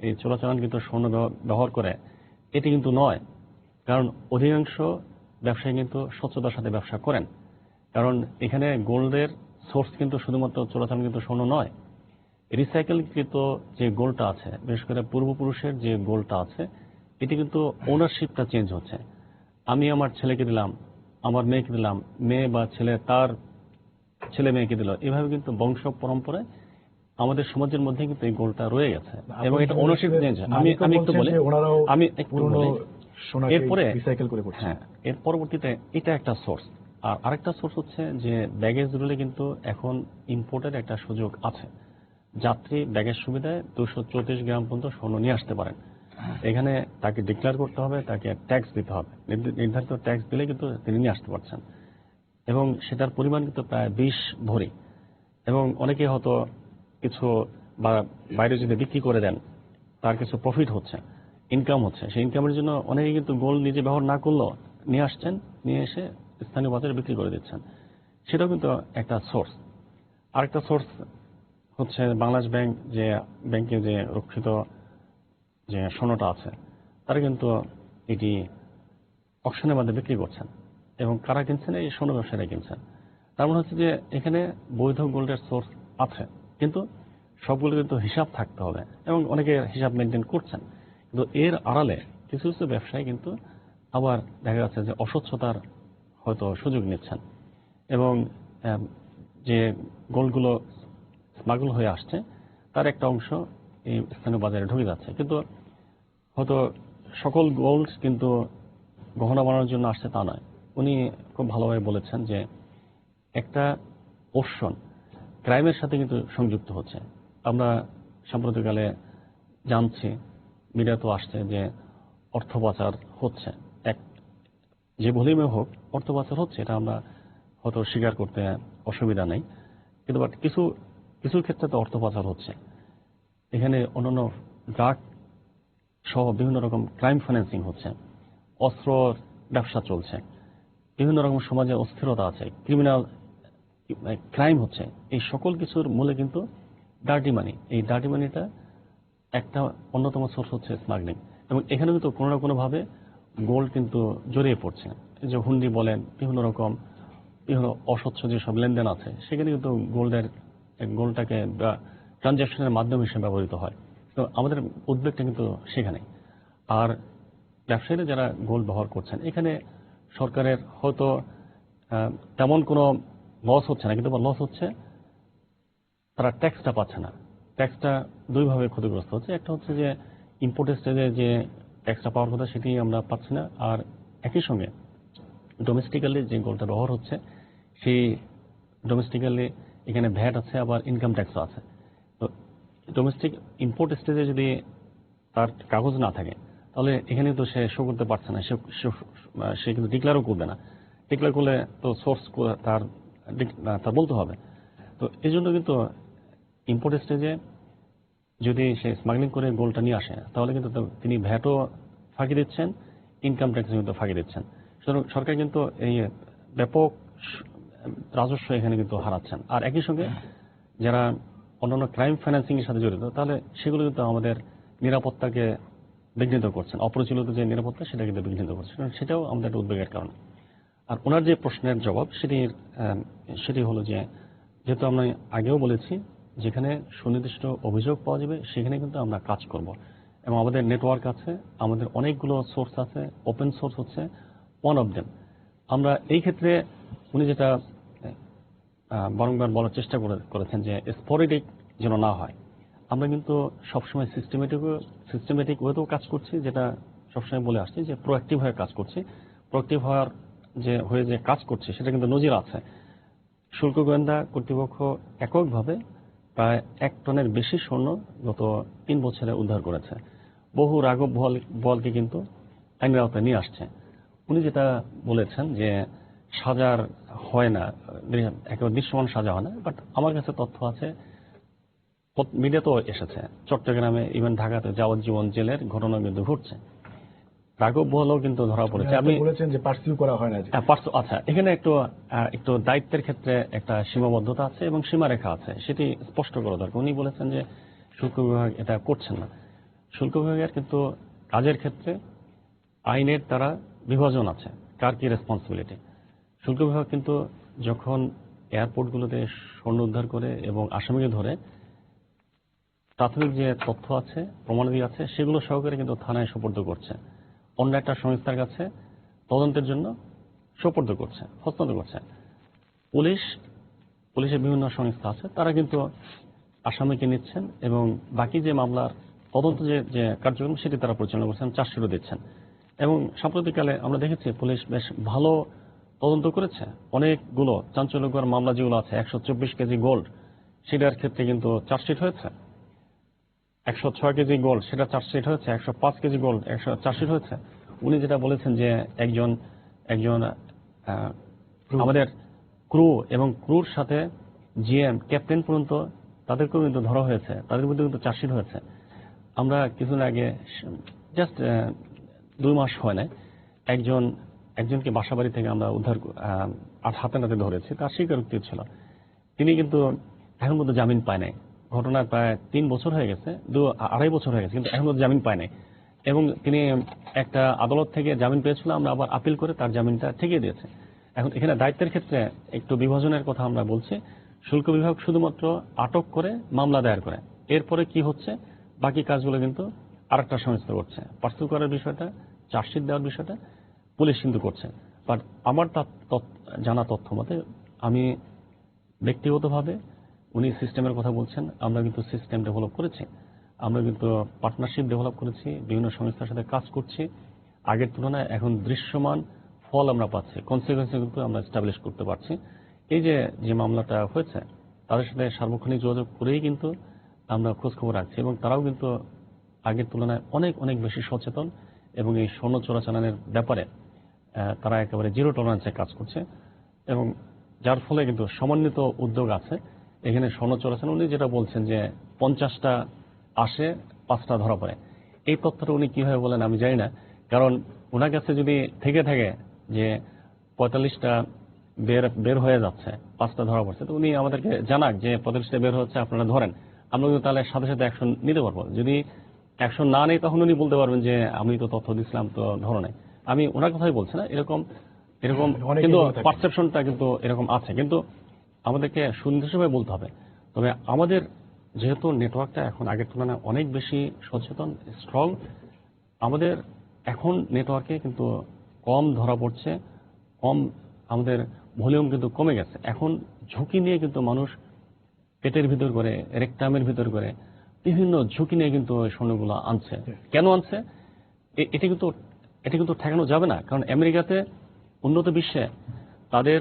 এই চোরাচালানকৃত স্বর্ণ ব্যবহার করে এটি কিন্তু নয়, কারণ অধিকাংশ ব্যবসায়ী কিন্তু স্বচ্ছতার সাথে ব্যবসা করেন। কারণ এখানে গোল্ডের সোর্স কিন্তু শুধুমাত্র চোরাচালানকৃত স্বর্ণ নয়, রিসাইকেলকৃত যে গোল্ডটা আছে, বিশেষ করে পূর্বপুরুষের যে গোল্ডটা আছে, এটি কিন্তু ওনারশিপটা চেঞ্জ হচ্ছে। আমি আমার ছেলেকে দিলাম, আমার মেয়েকে দিলাম, মেয়ে বা ছেলে তার ছেলে মেয়েকে দিল, এভাবে কিন্তু বংশ পরম্পরায় আমাদের সমাজের মধ্যে কিন্তু এই গোলটা রয়ে গেছে এবং এটা ওনারশিপ চেঞ্জ। আমি একটু বলি, আমি একটু বলি, এরপরে রিসাইকেল করে করছে। হ্যাঁ, এর পরবর্তীতে এটা একটা সোর্স। আর আরেকটা সোর্স হচ্ছে যে ব্যাগেজ রুলে কিন্তু এখন ইম্পোর্টের একটা সুযোগ আছে। যাত্রী ব্যাগের সুবিধায় 234 গ্রাম পর্যন্ত স্বর্ণ নিয়ে আসতে পারেন। এখানে তাকে ডিক্লেয়ার করতে হবে, তাকে ট্যাক্স দিতে হবে, নির্ধারিত ট্যাক্স দিলে কিন্তু তিনি নিয়ে আসতে পারছেন এবং সেটার পরিমাণ কিন্তু প্রায় 20 ভরি। এবং অনেকে হয়তো কিছু বা বাইরে যদি বিক্রি করে দেন তার কিছু প্রফিট হচ্ছে, ইনকাম হচ্ছে, সেই ইনকামের জন্য অনেকে কিন্তু গোল্ড নিজে ব্যবহার না করলেও নিয়ে আসছেন, নিয়ে এসে স্থানীয় বাজারে বিক্রি করে দিচ্ছেন। সেটাও কিন্তু একটা সোর্স। আরেকটা সোর্স হচ্ছে বাংলাদেশ ব্যাংক, যে ব্যাংকে যে রক্ষিত যে স্বর্ণটা আছে তারা কিন্তু এটি অকশনের মধ্যে বিক্রি করছেন এবং কারা কিনছেন? এই স্বর্ণ ব্যবসায়ীরা কিনছেন। তার মানে হচ্ছে যে এখানে বৈধ গোল্ডের সোর্স আছে, কিন্তু সবগুলো কিন্তু হিসাব থাকতে হবে এবং অনেকে হিসাব মেনটেন করছেন। কিন্তু এর আড়ালে কিছু কিছু ব্যবসায়ী কিন্তু আবার দেখা যাচ্ছে যে অস্বচ্ছতার হয়তো সুযোগ নিচ্ছেন এবং যে গোল্ডগুলো স্মাগল হয়ে আসছে তার একটা অংশ এই স্থানীয় বাজারে ঢুকে যাচ্ছে। কিন্তু হয়তো সকল গোল্ড কিন্তু গহনা বানানোর জন্য আসছে তা নয়। উনি খুব ভালোভাবে বলেছেন যে একটা পোর্শন ক্রাইমের সাথে কিন্তু সংযুক্ত হচ্ছে। আমরা সাম্প্রতিককালে জানছি, মিডিয়াতেও আসছে যে অর্থ পাচার হচ্ছে, এক যে ভলিউমে হোক অর্থ পাচার হচ্ছে, এটা আমরা হয়তো স্বীকার করতে অসুবিধা নেই। কিন্তু বাট কিছু কিছু ক্ষেত্রে তো অর্থ পাচার হচ্ছে। এখানে অন্যান্য ড্রাগ সহ বিভিন্ন রকম ক্রাইম ফাইন্যান্সিং হচ্ছে, অস্ত্র ব্যবসা চলছে, বিভিন্ন রকম সমাজে অস্থিরতা আছে, ক্রিমিনাল ক্রাইম হচ্ছে। এই সকল কিছুর মূলে কিন্তু ডার্টি মানি। এই ডার্টি মানিটা একটা অন্যতম সোর্স হচ্ছে স্মাগলিং এবং এখানে কিন্তু কোনো না কোনোভাবে গোল্ড কিন্তু জড়িয়ে পড়ছে। এই যে হুন্ডি বলেন, বিভিন্ন রকম বিভিন্ন অস্বচ্ছ যেসব লেনদেন আছে সেখানে কিন্তু গোল্ডটাকে ট্রানজ্যাকশনের মাধ্যম হিসেবে ব্যবহৃত হয়। তো আমাদের উদ্বেগটা কিন্তু সেখানে। আর ব্যবসায়ীরা যারা গোল্ড ব্যবহার করছেন, এখানে সরকারের হয়তো তেমন কোনো লস হচ্ছে না, কিন্তু লস হচ্ছে তারা ট্যাক্সটা পাচ্ছে না। ট্যাক্সটা দুইভাবে ক্ষতিগ্রস্ত হচ্ছে। একটা হচ্ছে যে ইম্পোর্ট স্টেজে যে ট্যাক্সটা পাওয়ার কথা সেটি আমরা পাচ্ছি না, আর একই সঙ্গে ডোমেস্টিক্যালি যে গোল্ডটা ব্যবহার হচ্ছে সেই ডোমেস্টিক্যালি এখানে ভ্যাট আছে, আবার ইনকাম ট্যাক্সও আছে। তো ডোমেস্টিক ইম্পোর্ট স্টেজে যদি তার কাগজ না থাকে তাহলে এখানে তো সে শো করতে পারছে না, সে কিন্তু ডিক্লেয়ারও করবে না। ডিক্লেয়ার করলে তো সোর্স তার বলতে হবে। তো এই জন্য কিন্তু ইম্পোর্ট স্টেজে যদি সে স্মাগলিং করে গোল্ডটা নিয়ে আসে তাহলে কিন্তু তিনি ভ্যাটও ফাঁকি দিচ্ছেন, ইনকাম ট্যাক্স কিন্তু ফাঁকি দিচ্ছেন। সুতরাং সরকার কিন্তু এই ব্যাপক রাজস্ব এখানে কিন্তু হারাচ্ছেন। আর একই সঙ্গে যারা অন্যান্য ক্রাইম ফাইন্যান্সিং এর সাথে জড়িত তাহলে সেগুলো কিন্তু আমাদের নিরাপত্তাকে বিঘ্নিত করছেন। অপরিচালিত যে নিরাপত্তা সেটা কিন্তু বিঘ্নিত করছে, সেটাও আমাদের একটা উদ্বেগের কারণ। আর ওনার যে প্রশ্নের জবাব সেটি হলো যে যেহেতু আমরা আগেও বলেছি যেখানে সুনির্দিষ্ট অভিযোগ পাওয়া যাবে সেখানে কিন্তু আমরা কাজ করব এবং আমাদের নেটওয়ার্ক আছে, আমাদের অনেকগুলো সোর্স আছে, ওপেন সোর্স হচ্ছে ওয়ান অফ দেম। আমরা এই ক্ষেত্রে উনি যেটা বারংবার বলার চেষ্টা করেছেন যে স্পোরেডিক যেন না হয়। আমরা কিন্তু সবসময় সিস্টেমেটিক ওয়েতেও কাজ করছি, যেটা সবসময় বলে আসছি যে প্রোঅ্যাক্টিভ হয়ে কাজ করছি। প্রোঅ্যাক্টিভ হয়ে যে কাজ করছি সেটা কিন্তু নজির আছে। শুল্ক গোয়েন্দা কর্তৃপক্ষ এককভাবে প্রায় 1 টনের বেশি স্বর্ণ গত 3 বছরে উদ্ধার করেছে। বহু রাঘব বোয়ালকে কিন্তু আইনের আওতায় নিয়ে আসছে। উনি যেটা বলেছেন যে সাজার হয় না, একেবারে দৃশ্যমান সাজা হয় না, বাট আমার কাছে তথ্য আছে মিডিয়াতেও এসেছে, চট্টগ্রামে ইভেন ঢাকাতে যাবজ্জীবন জেলের ঘটনা কিন্তু ঘটছে। রাঘব বহলও কিন্তু ধরা পড়েছে। আপনি বলেছেন যে পার্সিউ করা হয় না। আচ্ছা, এখানে একটু দায়িত্বের ক্ষেত্রে একটা সীমাবদ্ধতা আছে এবং সীমারেখা আছে, সেটি স্পষ্ট করা দরকার। উনি বলেছেন যে শুল্ক বিভাগ এটা করছেন না। শুল্ক বিভাগের কিন্তু কাজের ক্ষেত্রে আইনের দ্বারা বিভাজন আছে, কার কি রেসপন্সিবিলিটি। শুল্ক বিভাগ কিন্তু যখন এয়ারপোর্টগুলোতে স্বর্ণ উদ্ধার করে এবং আসামিকে ধরে, প্রাথমিক যে তথ্য আছে, প্রমাণাদি আছে, সেগুলো সহকারে কিন্তু থানায় সোপর্দ করছে, অন্য একটা সংস্থার কাছে তদন্তের জন্য সোপর্দ করছে, হস্তান্তর করছে। পুলিশের বিভিন্ন সংস্থা আছে, তারা কিন্তু আসামিকে নিচ্ছেন এবং বাকি যে মামলার তদন্ত যে কার্যক্রম সেটি তারা পরিচালনা করছেন, চার্জশিটও দিচ্ছেন। এবং সাম্প্রতিককালে আমরা দেখেছি পুলিশ বেশ ভালো তদন্ত করেছে। অনেকগুলো চাঞ্চল্যকর মামলা যেগুলো আছে, 124 কেজি গোল্ড সেটার ক্ষেত্রে কিন্তু চার্জশিট হয়েছে, 106 কেজি গোল্ড সেটা চার্জশিট হয়েছে, 105 কেজি গোল্ড চার্জশিট হয়েছে। উনি যেটা বলেছেন যে একজন আমাদের ক্রু এবং ক্রুর সাথে জিএম ক্যাপ্টেন পর্যন্ত তাদেরকেও কিন্তু ধরা হয়েছে, তাদের মধ্যে কিন্তু চার্জশিট হয়েছে। আমরা কিছুদিন আগে, জাস্ট 2 মাস হয় না, একজনকে বাসাবাড়ি থেকে আমরা উদ্ধার হাতে নাতে ধরেছি, তার স্বীকারোক্তি ছিল। তিনি কিন্তু এখন পর্যন্ত জামিন পায় নাই। ঘটনার প্রায় 3 বছর হয়ে গেছে, 2-2.5 বছর হয়ে গেছে, কিন্তু এখন পর্যন্ত জামিন পায় নাই। এবং তিনি একটা আদালত থেকে জামিন পেয়েছিল, আমরা আবার আপিল করে তার জামিনটা ঠেকিয়ে দিয়েছে। এখন এখানে দায়িত্বের ক্ষেত্রে একটু বিভাজনের কথা আমরা বলছি। শুল্ক বিভাগ শুধুমাত্র আটক করে মামলা দায়ের করে, এরপরে কি হচ্ছে বাকি কাজগুলো কিন্তু আরেকটা সংস্থা করছে। পার্সিউ করার বিষয়টা, চার্জশিট দেওয়ার বিষয়টা পুলিশ কিন্তু করছে। বাট আমার জানা তথ্য মতে, আমি ব্যক্তিগতভাবে, উনি সিস্টেমের কথা বলছেন, আমরা কিন্তু সিস্টেম ডেভেলপ করেছি, আমরা কিন্তু পার্টনারশিপ ডেভেলপ করেছি, বিভিন্ন সংস্থার সাথে কাজ করছি। আগের তুলনায় এখন দৃশ্যমান ফল আমরা পাচ্ছি, কনসিকুয়েন্স কিন্তু আমরা এস্টাবলিশ করতে পারছি। এই যে মামলাটা হয়েছে, তাদের সাথে সার্বক্ষণিক যোগাযোগ করেই কিন্তু আমরা খোঁজখবর রাখছি এবং তারাও কিন্তু আগের তুলনায় অনেক অনেক বেশি সচেতন এবং এই স্বর্ণ চোরাচালানের ব্যাপারে তারা একেবারে জিরো টলারেন্সে কাজ করছে। এবং যার ফলে কিন্তু সমন্বিত উদ্যোগ আছে এখানে। স্বর্ণ চোরাচালান, উনি যেটা বলছেন যে 50টা আসে, 5টা ধরা পড়ে, এই তথ্যটা উনি কিভাবে বলেন আমি জানি না। কারণ ওনার কাছে যদি থেকে থাকে যে 45টা বের হয়ে যাচ্ছে, 5টা ধরা পড়ছে, তো উনি আমাদেরকে জানাক যে 45টা বের হচ্ছে, আপনারা ধরেন, আমরা কিন্তু তাহলে সাথে সাথে অ্যাকশন নিতে পারবো। যদি অ্যাকশন না নেই, তখন উনি বলতে পারবেন যে আমি তো তথ্য দিচ্ছিলাম, তো ধরো নাই। আমি ওনার কথাই বলছি না, এরকম কিন্তু পারসেপশনটা কিন্তু এরকম আছে, কিন্তু আমাদেরকে সুনির্দিষ্টভাবে বলতে হবে। তবে আমাদের যেহেতু নেটওয়ার্কটা এখন আগের তুলনায় অনেক বেশি সচেতন, স্ট্রং, আমাদের এখন নেটওয়ার্কে কিন্তু কম ধরা পড়ছে, কম, আমাদের ভলিউম কিন্তু কমে গেছে। এখন ঝুঁকি নিয়ে কিন্তু মানুষ পেটের ভিতর করে, রেকটামের ভিতর করে বিভিন্ন ঝুঁকি নিয়ে কিন্তু স্বর্ণগুলো আনছে। কেন আনছে এটা কিন্তু ঠেকানো যাবে না। কারণ আমেরিকাতে, উন্নত বিশ্বে তাদের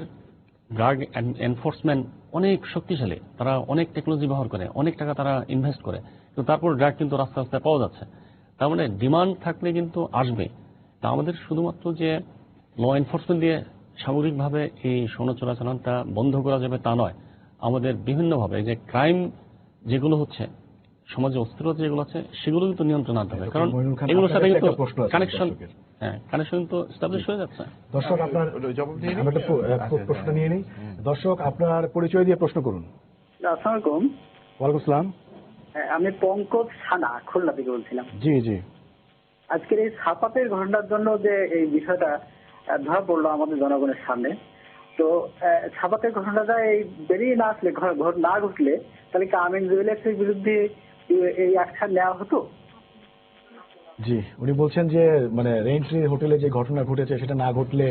ড্রাগ এনফোর্সমেন্ট অনেক শক্তিশালী, তারা অনেক টেকনোলজি ব্যবহার করে, অনেক টাকা তারা ইনভেস্ট করে, কিন্তু তারপর ড্রাগ কিন্তু রাস্তা রাস্তায় পাওয়া যাচ্ছে। তার মানে ডিমান্ড থাকলে কিন্তু আসবে। তা আমাদের শুধুমাত্র যে ল এনফোর্সমেন্ট দিয়ে সামগ্রিকভাবে এই স্বর্ণ চোরাচালানটা বন্ধ করা যাবে তা নয়, আমাদের বিভিন্নভাবে যে ক্রাইম যেগুলো হচ্ছে, সমাজে অস্থিরতা যেগুলো আছে, সেগুলো কিন্তু নিয়ন্ত্রণ আনতে হবে। কারণ এগুলোর সাথে কিন্তু কানেকশন কিন্তু এস্টাবলিশ হয়ে যাচ্ছে। দর্শক, আপনার প্রশ্ন নিয়ে নিই। দর্শক, আপনার পরিচয় দিয়ে প্রশ্ন করুন। আসসালামু আলাইকুম। ওয়ালাইকুম আসসালাম। আমি পঙ্কজ সানা, খুলনা থেকে বলছিলাম। জি জি। আজকের এই ছাপাতের ঘটনার জন্য যে এই বিষয়টা ধরা পড়লো আমাদের জনগণের সামনে, তো ছাপাতের ঘটনাটা এই বেরিয়ে না আসলে, না ঘটলে, তাহলে কি আমিন জুয়েলার্সের বিরুদ্ধে এই অ্যাকশন নেওয়া হতো? জি, উনি বলছেন যে মানে রেইনট্রি হোটেলে যে ঘটনা ঘটেছে সেটা না ঘটলে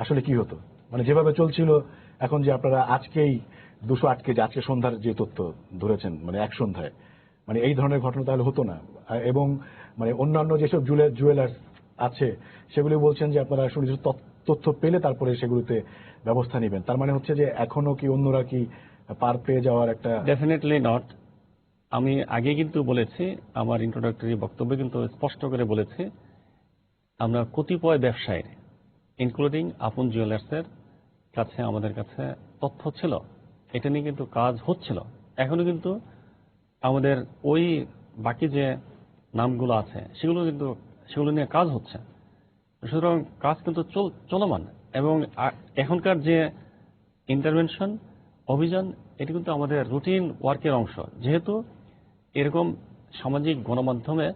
আসলে কি হতো, মানে যেভাবে চলছিল এখন, যে আপনারা আজকেই 208 কেজি, আজকে সন্ধ্যার যে তথ্য ধরেছেন, মানে এক সন্ধ্যায়, মানে এই ধরনের ঘটনা তাহলে হতো না। এবং মানে অন্যান্য যেসব জুয়েলার্স আছে সেগুলি বলছেন যে আপনারা সুনির্দিষ্ট তথ্য পেলে তারপরে সেগুলিতে ব্যবস্থা নেবেন। তার মানে হচ্ছে যে এখনো কি অন্যরা কি পার পেয়ে যাওয়ার একটা? Definitely not. আমি আগে কিন্তু বলেছি, আমার ইন্ট্রোডাক্টরি বক্তব্যে কিন্তু স্পষ্ট করে বলেছি, আমরা কতিপয় ব্যবসায়ীর, ইনক্লুডিং আপন জুয়েলার্সের কাছে আমাদের কাছে তথ্য ছিল, এটা নিয়ে কিন্তু কাজ হচ্ছিল। এখনো কিন্তু আমাদের ওই বাকি যে নামগুলো আছে সেগুলো নিয়ে কাজ হচ্ছে। সুতরাং কাজ কিন্তু চলমান, এবং এখনকার যে ইন্টারভেনশন অভিযান, এটি কিন্তু আমাদের রুটিন ওয়ার্কের অংশ। যেহেতু এরকম সামাজিক গণমাধ্যমে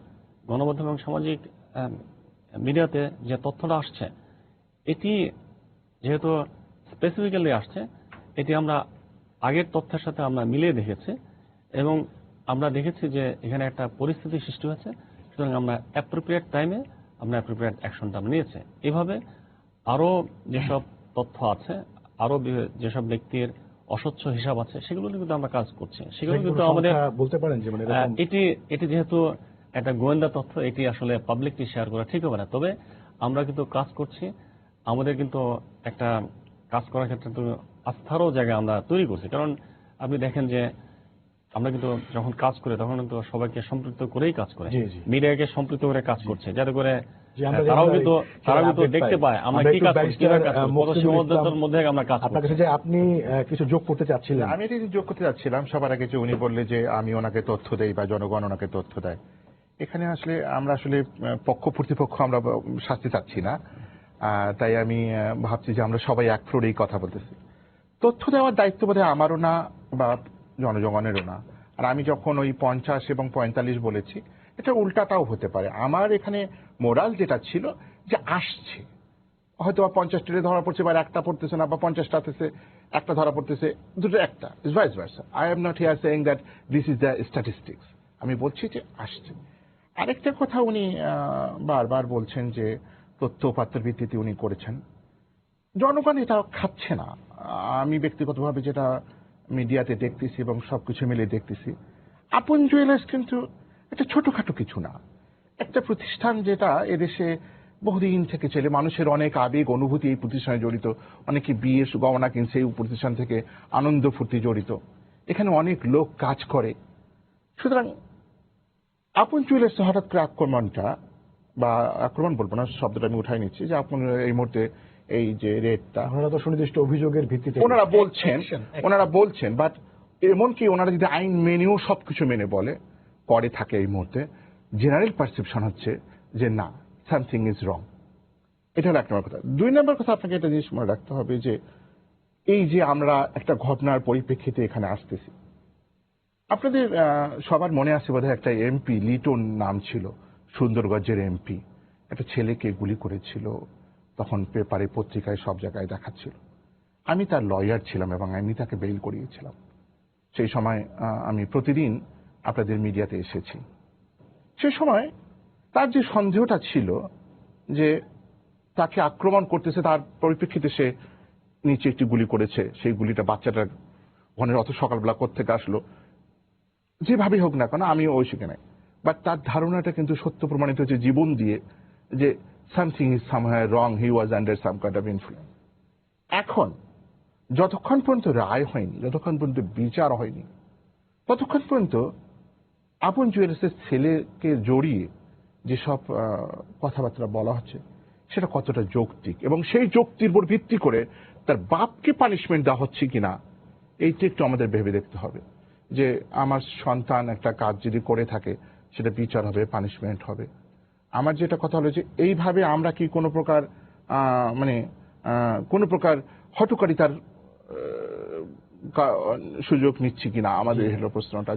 এবং সামাজিক মিডিয়াতে যে তথ্যটা আসছে, এটি যেহেতু স্পেসিফিক্যালি আসছে, এটি আমরা আগের তথ্যের সাথে আমরা মিলিয়ে দেখেছি, এবং আমরা দেখেছি যে এখানে একটা পরিস্থিতি সৃষ্টি হয়েছে। সুতরাং আমরা অ্যাপ্রোপ্রিয়েট টাইমে আমরা অ্যাপ্রোপ্রিয়েট অ্যাকশনটা আমরা নিয়েছি। এইভাবে আরও যেসব তথ্য আছে, আরও যেসব ব্যক্তির অস্বচ্ছ হিসাব আছে, সেগুলো কিন্তু আমরা কাজ করছি। সেগুলো কিন্তু আমাদের বলতে পারেন যে মানে এরকম এটি যেহেতু একটা গোয়েন্দা তথ্য, এটি আসলে পাবলিকলি শেয়ার করা ঠিক হবে না। তবে আমরা কিন্তু কাজ করছি। আমাদের কিন্তু একটা কাজ করার ক্ষেত্রে তো আস্থারও জায়গা আমরা তৈরি করছি। কারণ আপনি দেখেন যে আমরা কিন্তু যখন কাজ করি তখন কিন্তু সবাইকে সম্পৃক্ত করেই কাজ করে, মিডিয়াকে সম্পৃক্ত করে কাজ করছে, যাতে করে তারাও কিন্তু দেখতে পায় আমরা কি কাজ করছি, কত সীমাবদ্ধতার মধ্যে আমরা কাজ করছি। যে আপনি কিছু যোগ করতে চাচ্ছিলেন? আমি এটি যোগ করতে চাচ্ছিলাম সবার আগে, যে উনি বললে যে আমি ওনাকে তথ্য দেই বা জনগণ ওনাকে তথ্য দেয়। এখানে আমরা আসলে পক্ষ প্রতিপক্ষ আমরা শাস্তি চাচ্ছি না, তাই আমি ভাবছি যে আমরা সবাই এক ফ্লোরেই কথা বলতেছি। তথ্য দেওয়ার দায়িত্ব বোধহয় আমারও না বা জনগণেরও না। আর আমি যখন ওই 50 এবং 45 বলেছি, এটা উল্টাটাও হতে পারে। আমার এখানে মোরাল যেটা ছিল যে আসছে, হয়তো 50টা ধরা পড়ছে বা একটা পড়তেছে না, বা 50টা থেকে একটা ধরা পড়তেছে, দুটো একটা, vice versa. I am not here saying that this is the statistics. আমি বলছি যে আসছে। আরেকটা কথা উনি বারবার বলছেন যে তথ্য উপাত্তের ভিত্তিতে উনি করেছেন, জনগণ এটা খাচ্ছে না। আমি ব্যক্তিগতভাবে যেটা মিডিয়াতে দেখতেছি এবং সবকিছু মিলে দেখতেছি, আপন জুয়েলার্স কিন্তু একটা ছোটখাটো কিছু না, একটা প্রতিষ্ঠান যেটা এদেশে বহুদিন থেকে চলে। মানুষের অনেক আবেগ অনুভূতি এই প্রতিষ্ঠানে জড়িত, অনেকে বিয়ে গহনা কিনছে এই প্রতিষ্ঠান থেকে, আনন্দ ফুর্তি জড়িত, এখানে অনেক লোক কাজ করে। সুতরাং আপন জুয়েলার্স হঠাৎ করে আক্রমণটা, বা আক্রমণ বলবো না, শব্দটা আমি উঠাই নিচ্ছি, যে আপন এই মুহূর্তে এই যে রেটটা, ওনারা তো সুনির্দিষ্ট অভিযোগের ভিত্তিতে ওনারা বলছেন, বাট এমনকি ওনারা যদি আইন মেনেও সবকিছু মেনে করে থাকে, এই মুহূর্তে জেনারেল পারসেপশন হচ্ছে যে না, সামথিং ইজ রং। এটা হলো 1 নম্বর কথা। 2 নম্বর কথা, আপনাকে একটা জিনিস মনে রাখতে হবে যে এই যে আমরা একটা ঘটনার পরিপ্রেক্ষিতে এখানে আসতেছি, আপনাদের সবার মনে আছে বোধহয় একটা এমপি, লিটন নাম ছিল, সুন্দরগঞ্জের এমপি, একটা ছেলেকে গুলি করেছিল, তখন পেপারে পত্রিকায় সব জায়গায় দেখাচ্ছিল। আমি তার লয়ার ছিলাম এবং আমি তাকে বেইল করিয়েছিলাম। সেই সময় আমি প্রতিদিন আপনাদের মিডিয়াতে এসেছি। সেই সময় তার যে সন্দেহটা ছিল যে তাকে আক্রমণ করতেছে, তার পরিপ্রেক্ষিতে সে নিচে একটি গুলি করেছে, সেই গুলিটা বাচ্চাটার ওখানে অত সকালবেলা কোত্থেকে আসলো, যেভাবেই হোক না কেন, আমি ওই শিখে নাই। বাট তার ধারণাটা কিন্তু সত্য প্রমাণিত হয়েছে জীবন দিয়ে, যে something is somewhere wrong, he was under some kind of influence. এখন যতক্ষণ পর্যন্ত রায় হয়নি, যতক্ষণ পর্যন্ত বিচার হয়নি, ততক্ষণ পর্যন্ত আপন জুয়েলার্সের ছেলেকে জড়িয়ে যেসব কথাবার্তা বলা হচ্ছে, সেটা কতটা যৌক্তিক, এবং সেই যৌক্তির উপর ভিত্তি করে তার বাপকে পানিশমেন্ট দেওয়া হচ্ছে কিনা, এইটা একটু আমাদের ভেবে দেখতে হবে। যে আমার সন্তান একটা কাজ যদি করে থাকে, সেটা বিচার হবে, পানিশমেন্ট হবে। আমার যেটা কথা হলো যে এইভাবে আমরা কি কোনো প্রকার কোনো প্রকার হঠকারিতার সুযোগ নিচ্ছি কিনা, আমাদের হলো প্রশ্নটা।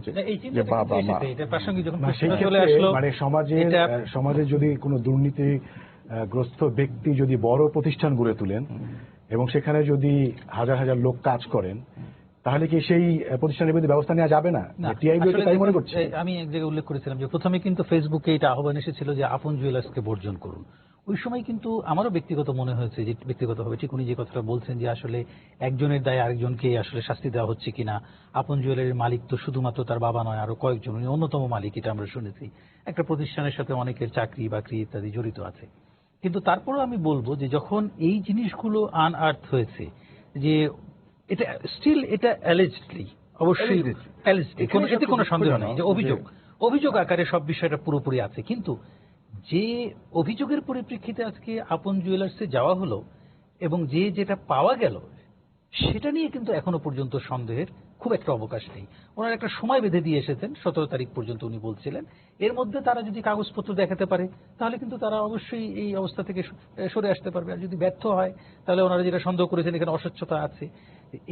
যে বাবা মা মানে সমাজে যদি কোনো দুর্নীতিগ্রস্ত ব্যক্তি যদি বড় প্রতিষ্ঠান গড়ে তোলেন এবং সেখানে যদি হাজার হাজার লোক কাজ করেন, তাহলে কি সেই প্রতিষ্ঠানের বিরুদ্ধে ব্যবস্থা নেওয়া যাবে না? তাই মনে করছি। আমি এক জায়গায় উল্লেখ করেছিলাম যে প্রথমে কিন্তু ফেসবুকে এটা আহ্বান এসেছিল যে আপন জুয়েলার্সকে বর্জন করুন। ওই সময় কিন্তু আমারও ব্যক্তিগত মনে হয়েছে যে ব্যক্তিগতভাবে ঠিক উনি যে কথাটা বলছেন যে আসলে একজনের দায়ে আরেকজনকে আসলে শাস্তি দেওয়া হচ্ছে কিনা। আপন জুয়েলারির মালিক তো শুধুমাত্র তার বাবা নয়, আরো কয়েকজন, উনি অন্যতম মালিক, এটা আমরা শুনেছি। একটা প্রতিষ্ঠানের সাথে অনেকের চাকরি বাকরি ইত্যাদি জড়িত আছে। কিন্তু তারপরেও আমি বলবো যে যখন এই জিনিসগুলো আনআর্থ হয়েছে, যে এটা স্টিল এটা অ্যালিজডলি, অবশ্যই এতে কোনো সন্দেহ নেই যে অভিযোগ আকারে সব বিষয়টা পুরোপুরি আছে। কিন্তু যে অভিযোগের পরিপ্রেক্ষিতে আজকে আপন জুয়েলার্সে যাওয়া হলো এবং যেটা পাওয়া গেল, সেটা নিয়ে কিন্তু এখনো পর্যন্ত সন্দেহের খুব একটা অবকাশ নেই। ওনার একটা সময় বেঁধে দিয়ে এসেছেন, 17 তারিখ পর্যন্ত উনি বলছিলেন। এর মধ্যে তারা যদি কাগজপত্র দেখাতে পারে তাহলে কিন্তু তারা অবশ্যই এই অবস্থা থেকে সরে আসতে পারবে। আর যদি ব্যর্থ হয় তাহলে ওনারা যেটা সন্দেহ করেছেন এখানে অস্বচ্ছতা আছে,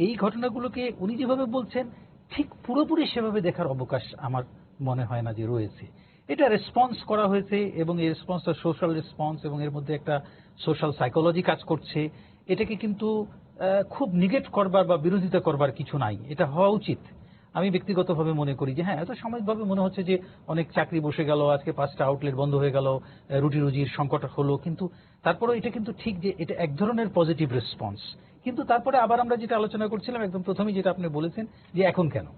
এই ঘটনাগুলোকে উনি যেভাবে বলছেন ঠিক পুরোপুরি সেভাবে দেখার অবকাশ আমার মনে হয় না যে রয়েছে। এটা রেসপন্স করা হয়েছে এবং এই রেসপন্সটা সোশ্যাল রেসপন্স এবং এর মধ্যে একটা সোশ্যাল সাইকোলজি কাজ করছে। এটাকে কিন্তু খুব নিগেট করবার বা বিরোধিতা করবার কিছু নাই, এটা হওয়া উচিত। আমি ব্যক্তিগতভাবে মনে করি যে হ্যাঁ, এত সাময়িকভাবে মনে হচ্ছে যে অনেক চাকরি বসে গেল, আজকে 5টা আউটলেট বন্ধ হয়ে গেল, রুটি রুজির সংকট হলো, কিন্তু তারপরে এটা কিন্তু ঠিক যে এটা এক ধরনের পজিটিভ রেসপন্স। কিন্তু তারপরে আবার আমরা যেটা আলোচনা করছিলাম একদম প্রথমেই, যেটা আপনি বলেছেন যে এখন কেন,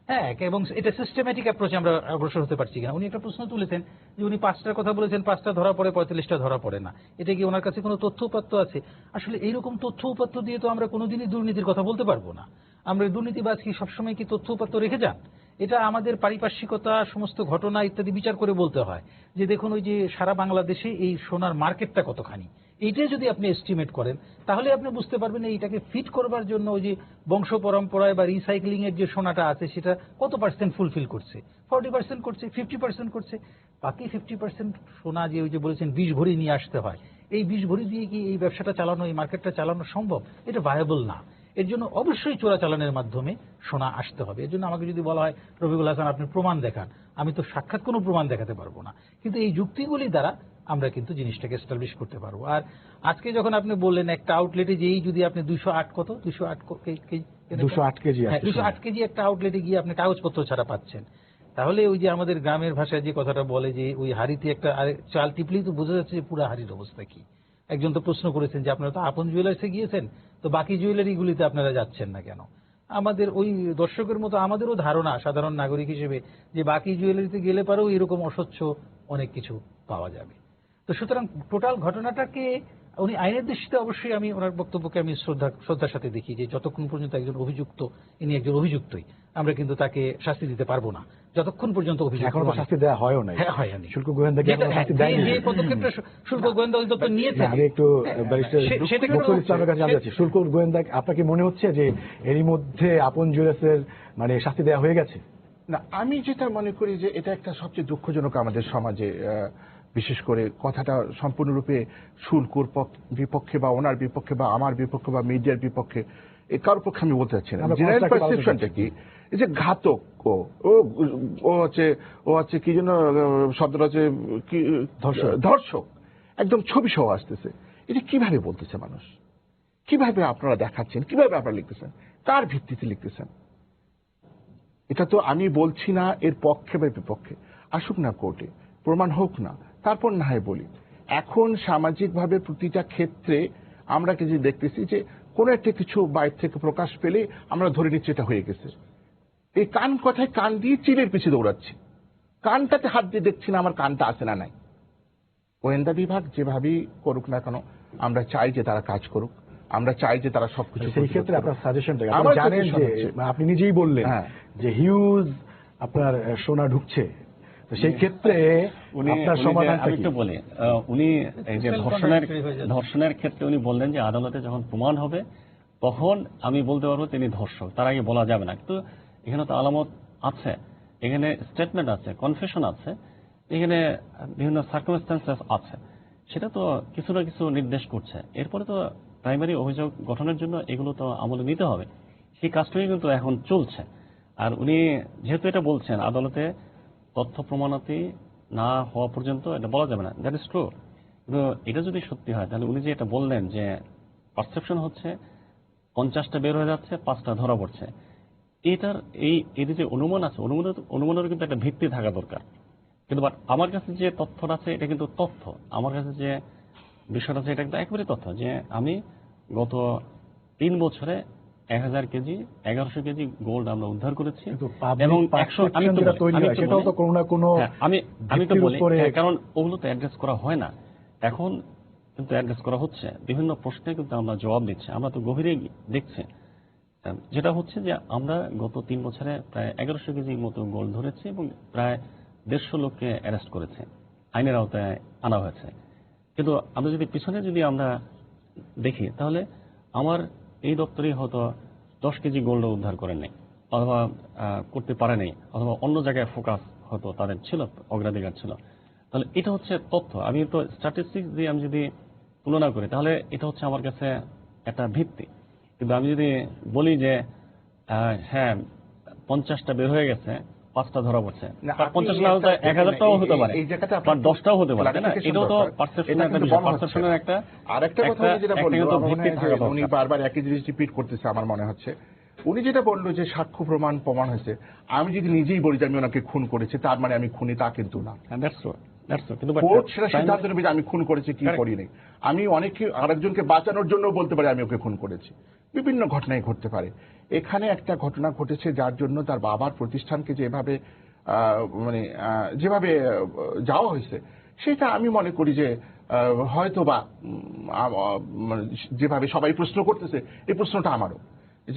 হ্যাঁ, এবং এটা সিস্টেম্যাটিক অ্যাপ্রোচে আমরা অগ্রসর হতে পারছি কিনা। উনি একটা প্রশ্ন তুলেছেন যে উনি 5টার কথা বলেছেন, 5টা ধরা পড়ে, 45টা ধরা পড়ে না। এটা কি ওনার কাছে কোনো তথ্য উপাত্ত আছে? আসলে এইরকম তথ্য উপাত্ত দিয়ে তো আমরা কোনোদিনই দুর্নীতির কথা বলতে পারবো না। আমরা দুর্নীতিবাজ কি সবসময় কি তথ্য উপাত্ত রেখে যান? এটা আমাদের পারিপার্শ্বিকতা, সমস্ত ঘটনা ইত্যাদি বিচার করে বলতে হয় যে দেখুন ওই যে সারা বাংলাদেশে এই সোনার মার্কেটটা কতখানি, এইটাই যদি আপনি এস্টিমেট করেন তাহলে আপনি বুঝতে পারবেন এইটাকে ফিট করবার জন্য ওই যে বংশ পরম্পরায় বা রিসাইক্লিং এর যে সোনাটা আছে সেটা কত পার্সেন্ট ফুলফিল করছে। 40% করছে, 50% করছে, বাকি 50% সোনা যে ওই যে বলেছেন 20 ভরি নিয়ে আসতে হয়, এই 20 ভরি দিয়ে কি এই ব্যবসাটা চালানো, এই মার্কেটটা চালানো সম্ভব? এটা ভায়াবল না। এর জন্য অবশ্যই চোরাচালানের মাধ্যমে সোনা আসতে হবে। এর জন্য আমাকে যদি বলা হয় রফিকুল হাসান আপনি প্রমাণ দেখান, আমি তো সাক্ষাৎ কোনো প্রমাণ দেখাতে পারবো না, কিন্তু এই যুক্তিগুলি দ্বারা আমরা কিন্তু জিনিসটাকে এস্টাবলিশ করতে পারবো। আর আজকে যখন আপনি বললেন একটা আউটলেটে যেই যদি আপনি 208 কত 208 208 কেজি, 208 কেজি একটা আউটলেটে গিয়ে আপনি কাগজপত্র ছাড়া পাচ্ছেন, তাহলে ওই যে আমাদের গ্রামের ভাষায় যে কথাটা বলে যে ওই হাড়িতে একটা চাল টিপলেই তো বোঝা যাচ্ছে যে পুরো হাড়ির অবস্থা কি। একজন তো প্রশ্ন করেছেন যে আপনারা তো আপন জুয়েলার্সে গিয়েছেন, তো বাকি জুয়েলারিগুলিতে আপনারা যাচ্ছেন না কেন? আমাদের ওই দর্শকের মতো আমাদেরও ধারণা সাধারণ নাগরিক হিসেবে যে বাকি জুয়েলারিতে গেলে পারেও এরকম অস্বচ্ছ অনেক কিছু পাওয়া যাবে। তো সুতরাং টোটাল ঘটনাটাকে উনি আইনের দৃষ্টিতে অবশ্যই আমি ওনার বক্তব্যকে আমি শ্রদ্ধার সাথে দেখি যে যতক্ষণ পর্যন্ত একজন অভিযুক্ত, ইনি একজন অভিযুক্তই, আমরা কিন্তু তাকে শাস্তি দিতে পারবো না যতক্ষণ পর্যন্ত অভিযুক্ত এখনো শাস্তি দেওয়া হয়ও নাই। হ্যাঁ, হয়নি। শুল্ক গোয়েন্দাকে এখনো শাস্তি দেয়নি। যে পদক্ষেপটা শুল্ক গোয়েন্দা অধিদপ্তর নিয়েছে, আমি একটু ব্যারিস্টার বকুল ইসলামের কাছে জানতে চাচ্ছি, শুল্ক গোয়েন্দা আপনাকে মনে হচ্ছে যে এরই মধ্যে আপন জুয়েলার্সের মানে শাস্তি দেওয়া হয়ে গেছে? না, আমি যেটা মনে করি যে এটা একটা সবচেয়ে দুঃখজনক আমাদের সমাজে, বিশেষ করে কথাটা সম্পূর্ণরূপে শুল্কর বিপক্ষে বা ওনার বিপক্ষে বা আমার বিপক্ষে বা মিডিয়ার বিপক্ষে, কারোর পক্ষে আমি বলতে চাচ্ছি না। জেনারেল পারসেপশনটা কি, এই যে ঘাতক ও হচ্ছে কি যেন শব্দটা হচ্ছে কি, ধর্ষক, একদম ছবি সহ আসতেছে। এটা কিভাবে বলতেছে মানুষ? কিভাবে আপনারা দেখাচ্ছেন? কিভাবে আপনারা লিখতেছেন? কার ভিত্তিতে লিখতেছেন? এটা তো আমি বলছি না এর পক্ষে বা বিপক্ষে, আসুক না কোর্টে, প্রমাণ হোক না, তারপর না হয় বলি। এখন সামাজিকভাবে প্রতিটা ক্ষেত্রে আমরা যে দেখতেছি যে কোনো একটা কিছু বাইরে থেকে প্রকাশ পেলে আমরা ধরে নিচ্ছি এটা হয়ে গেছে। এই কান কথায় কান দিয়ে চিলের পিছিয়ে দৌড়াচ্ছি, কানটাতে হাত দিয়ে দেখছি না আমার কানটা আছে না নাই। গোয়েন্দা বিভাগ যেভাবেই করুক না কেন, আমরা চাই যে তারা কাজ করুক, আমরা চাই যে তারা সবকিছু। সেই ক্ষেত্রে আপনার সাজেশনটা, আপনি জানেন যে আপনি নিজেই বললেন যে হিউজ আপনার সোনা ঢুকছে, তো সেই ক্ষেত্রে আপনার সমাধানটা কি? বলি, উনি এই যে ধর্ষণের ক্ষেত্রে উনি বললেন যে আদালতে যখন প্রমাণ হবে তখন আমি বলতে পারবো তিনি ধর্ষক, তার আগে বলা যাবে না। কিন্তু এখানে তো আলামত আছে, এখানে স্টেটমেন্ট আছে, কনফেশন আছে, এখানে বিভিন্ন সার্কামস্ট্যান্সেস আছে, সেটা তো কিছু না কিছু নির্দেশ করছে। এরপরে তো প্রাইমারি অভিযোগ গঠনের জন্য এগুলো তো আমলে নিতে হবে, সেই কাজটাই কিন্তু এখন চলছে। আর উনি যেহেতু এটা বলছেন আদালতে তথ্য প্রমাণাতি না হওয়া পর্যন্ত এটা বলা যাবে না, দ্যাট ইজ ট্রু। কিন্তু এটা যদি সত্যি হয় তাহলে উনি যে এটা বললেন যে পারসেপশন হচ্ছে 50টা বের হয়ে যাচ্ছে, 5টা ধরা পড়ছে, এর যে অনুমান আছে, অনুমানের কিন্তু একটা ভিত্তি থাকা দরকার। কিন্তু আমার কাছে যে তথ্যটা আছে এটা কিন্তু তথ্য, আমার কাছে যে বিষয়টা আছে এটা কিন্তু একেবারে তথ্য যে আমি গত 3 বছরে 1000 কেজি 1100 কেজি গোল্ড আমরা উদ্ধার করেছি এবং 100 আমি তো বলি কারণ ওগুলো তো অ্যাড্রেস করা হয় না, এখন কিন্তু অ্যাড্রেস করা হচ্ছে। বিভিন্ন প্রশ্নে কিন্তু আমরা জবাব দিচ্ছি, আমরা তো গভীরে দেখছি। যেটা হচ্ছে যে আমরা গত 3 বছরে প্রায় 1100 কেজির মতো গোল্ড ধরেছি এবং প্রায় 150 লোককে অ্যারেস্ট করেছে, আইনের আওতায় আনা হয়েছে। কিন্তু আমরা যদি পিছনে আমরা দেখি তাহলে আমার এই দপ্তরে হয়তো 10 কেজি গোল্ড উদ্ধার করেন নাই, অথবা করতে পারে নাই, অথবা অন্য জায়গায় ফোকাস হয়তো তাদের ছিল, অগ্রাধিকার ছিল, তাহলে এটা হচ্ছে তথ্য। আমি তো স্ট্যাটিস্টিক্স দিয়ে আমি যদি তুলনা করি, তাহলে এটা হচ্ছে আমার কাছে একটা ভিত্তি। কিন্তু আমি যদি বলি যে হ্যাঁ 50টা বের হয়ে গেছে, 5টা ধরা পড়ছে, 50 না হতে 1000টাও হতে পারে, বা 10টাও হতে পারে, তাই না? এটাও তো পারসেপশনের একটা। আর একটা কথা উনি যেটা বললো, উনি বারবার একই জিনিস রিপিট করতেছে আমার মনে হচ্ছে। উনি যেটা বললো যে সাক্ষ্য প্রমাণ হয়েছে, আমি যদি নিজেই বলি যে আমি ওনাকে খুন করেছি, তার মানে আমি খুনি, তা কিন্তু না। কোর্ট সেটা সিদ্ধান্ত নেবে যে আমি খুন করেছি কি করিনি। আমি অনেকে আরেকজনকে বাঁচানোর জন্য বলতে পারি আমি ওকে খুন করেছি, বিভিন্ন ঘটনায় ঘটতে পারে। এখানে একটা ঘটনা ঘটেছে যার জন্য তার বাবার প্রতিষ্ঠানকে যেভাবে মানে যেভাবে যাওয়া হয়েছে, সেটা আমি মনে করি যে হয়তো বা যেভাবে সবাই প্রশ্ন করতেছে, এই প্রশ্নটা আমারও,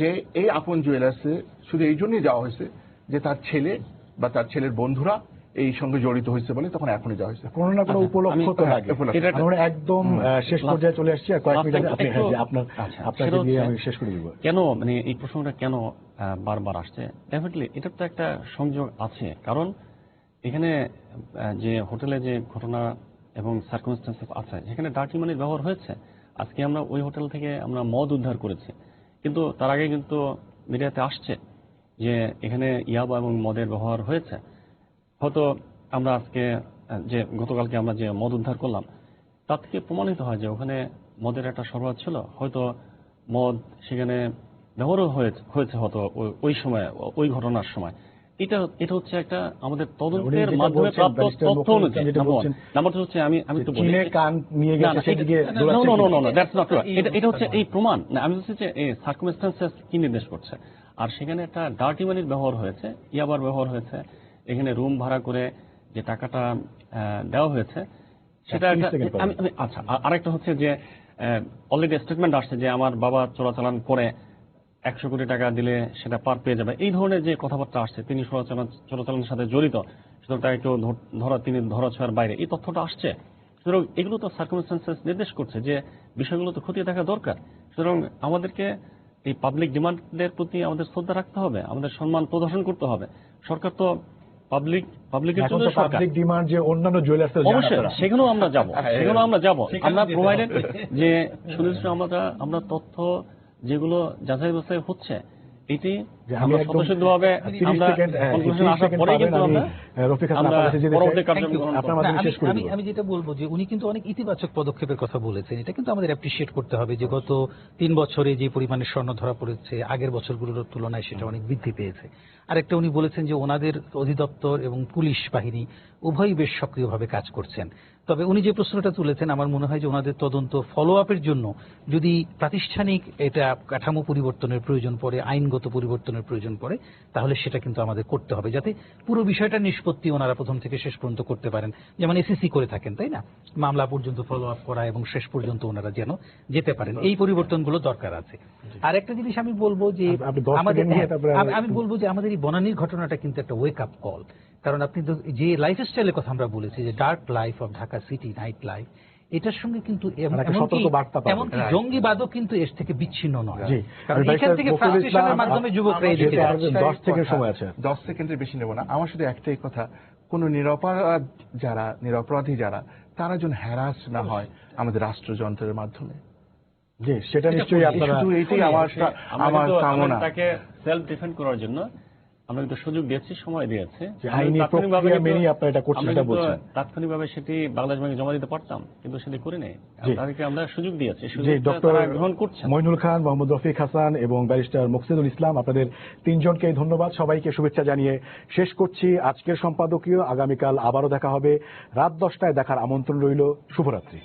যে এই আপন জুয়েলার্সে শুধু এই জন্যই যাওয়া হয়েছে যে তার ছেলে বা তার ছেলের বন্ধুরা এই সঙ্গে জড়িত হয়েছে বলে তখন এখনই যাওয়া হয়েছে। কোনো না কোনো উপলক্ষ তো লাগে। আমরা একদম শেষ পর্যায়ে চলে আসছি, আর কয়েক মিনিট আপনাকে দিয়ে আমি শেষ করে দিব। কেন মানে এই প্রসঙ্গটা কেন বারবার আসছে? ডেফিনেটলি এটার তো একটা সংযোগ আছে, কারণ এখানে যে হোটেলে যে ঘটনা এবং সার্কামস্ট্যান্সেস আছে, সেখানে ডার্টি মানির ব্যবহার হয়েছে। আজকে আমরা ওই হোটেল থেকে আমরা মদ উদ্ধার করেছি, কিন্তু তার আগে কিন্তু মিডিয়াতে আসছে যে এখানে ইয়াবা এবং মদের ব্যবহার হয়েছে। হয়তো আমরা আজকে যে গতকালকে আমরা যে মদ উদ্ধার করলাম, তার থেকে প্রমাণিত হয় যে ওখানে মদের একটা সরবরাহ ছিল, হয়তো মদ সেখানে ব্যবহারও হয়েছে হয়তো ওই সময়, ওই ঘটনার সময়। এটা হচ্ছে একটা আমাদের তদন্তের মাধ্যমে প্রাপ্ত তথ্য অনুযায়ী। নাম্বার হচ্ছে আমি তো বলি এটা হচ্ছে এই প্রমাণ না, আমি বলছি যে এই সার্কামস্ট্যান্সেস কি নির্দেশ করছে। আর সেখানে একটা ডার্টি মানির ব্যবহার হয়েছে, ইয়াবার ব্যবহার হয়েছে, এখানে রুম ভাড়া করে যে টাকাটা দেওয়া হয়েছে সেটা আচ্ছা। আরেকটা হচ্ছে যে অলরেডি স্টেটমেন্ট আসছে যে আমার বাবা চোরাচালান করে 100 কোটি টাকা দিলে সেটা পার পেয়ে যাবে, এই ধরনের যে কথাবার্তা আসছে, তিনি চোরাচালানের সাথে জড়িত, সুতরাং তাকে কেউ তিনি ধরাছোঁয়ার বাইরে, এই তথ্যটা আসছে। সুতরাং এগুলো তো সার্কামস্ট্যান্সেস নির্দেশ করছে যে বিষয়গুলো তো খতিয়ে দেখা দরকার। সুতরাং আমাদেরকে এই পাবলিক ডিমান্ডের প্রতি আমাদের শ্রদ্ধা রাখতে হবে, আমাদের সম্মান প্রদর্শন করতে হবে। সরকার তো পাবলিকের জন্য পাবলিক ডিমান্ড যে অন্যান্য জুয়েলার্সের অবশ্যই সেখানেও আমরা যাব, আমরা প্রোভাইডেড যে সুনির্দিষ্ট আমরা তথ্য যেগুলো যাচাই বাছাই হচ্ছে, এটি আমরা স্বতঃসিদ্ধভাবে আমি যেটা বলবো যে উনি কিন্তু অনেক ইতিবাচক পদক্ষেপের কথা বলেছেন, এটা কিন্তু আমাদের অ্যাপ্রিশিয়েট করতে হবে যে গত 3 বছরে যে পরিমাণে স্বর্ণ ধরা পড়েছে আগের বছরগুলোর তুলনায় সেটা অনেক বৃদ্ধি পেয়েছে। আরেকটা উনি বলেছেন যে ওনাদের অধিদপ্তর এবং পুলিশ বাহিনী উভয়ই বেশ সক্রিয়ভাবে কাজ করছেন। তবে উনি যে প্রশ্নটা তুলেছেন, আমার মনে হয় যে ওনাদের তদন্ত ফলো আপের জন্য যদি প্রাতিষ্ঠানিক এটা কাঠামো পরিবর্তনের প্রয়োজন পড়ে, আইনগত পরিবর্তনের প্রয়োজন পড়ে, তাহলে সেটা কিন্তু আমাদের করতে হবে, যাতে পুরো বিষয়টা নিষ্পত্তি ওনারা প্রথম থেকে শেষ পর্যন্ত করতে পারেন, যেমন এসিসি করে থাকেন, তাই না? মামলা পর্যন্ত ফলো আপ করা এবং শেষ পর্যন্ত ওনারা যেন যেতে পারেন, এই পরিবর্তনগুলো দরকার আছে। আর একটা জিনিস আমি বলবো যে আমাদের এই বনানীর ঘটনাটা কিন্তু একটা ওয়েক আপ কল। কারণ আপনি যে লাইফস্টাইলের কথা আমরা বলেছি, যে dark life of Dhaka city, night life, এটার সঙ্গে কিন্তু এমনকি জঙ্গিবাদও কিন্তু এর থেকে বিচ্ছিন্ন নয়। কারণ এখান থেকে ফ্রাস্ট্রেশনের মাধ্যমে যুবকরা এই দিকে 10 সেকেন্ড সময় আছে, 10 সেকেন্ডের বেশি নেব না। আমার শুধু একটাই কথা, কোন নিরপরাধী যারা তারা যেন হ্যারাস না হয় আমাদের রাষ্ট্রযন্ত্রের মাধ্যমে। জি, সেটা নিশ্চয়ই আপনারা, শুধু এইটাই আমার কামনা। তাকে সেলফ ডিফেন্ড করার জন্য আমরা কিন্তু সুযোগ দিয়েছি, সময় দিয়েছি, তাৎক্ষণিকভাবে সেটি বাংলাদেশ ব্যাংকে জমা দিতে পারতাম, কিন্তু সেটি করে নেই। তাদেরকে আমরা সুযোগ দিয়েছি, ডক্টর মইনুল খান, মোহাম্মদ রফিক হাসান এবং ব্যারিস্টার মুকসিদুল ইসলাম, আপনাদের তিনজনকে ধন্যবাদ। সবাইকে শুভেচ্ছা জানিয়ে শেষ করছি আজকের সম্পাদকীয়। আগামীকাল আবারও দেখা হবে রাত 10টায়, দেখার আমন্ত্রণ রইল। শুভরাত্রি।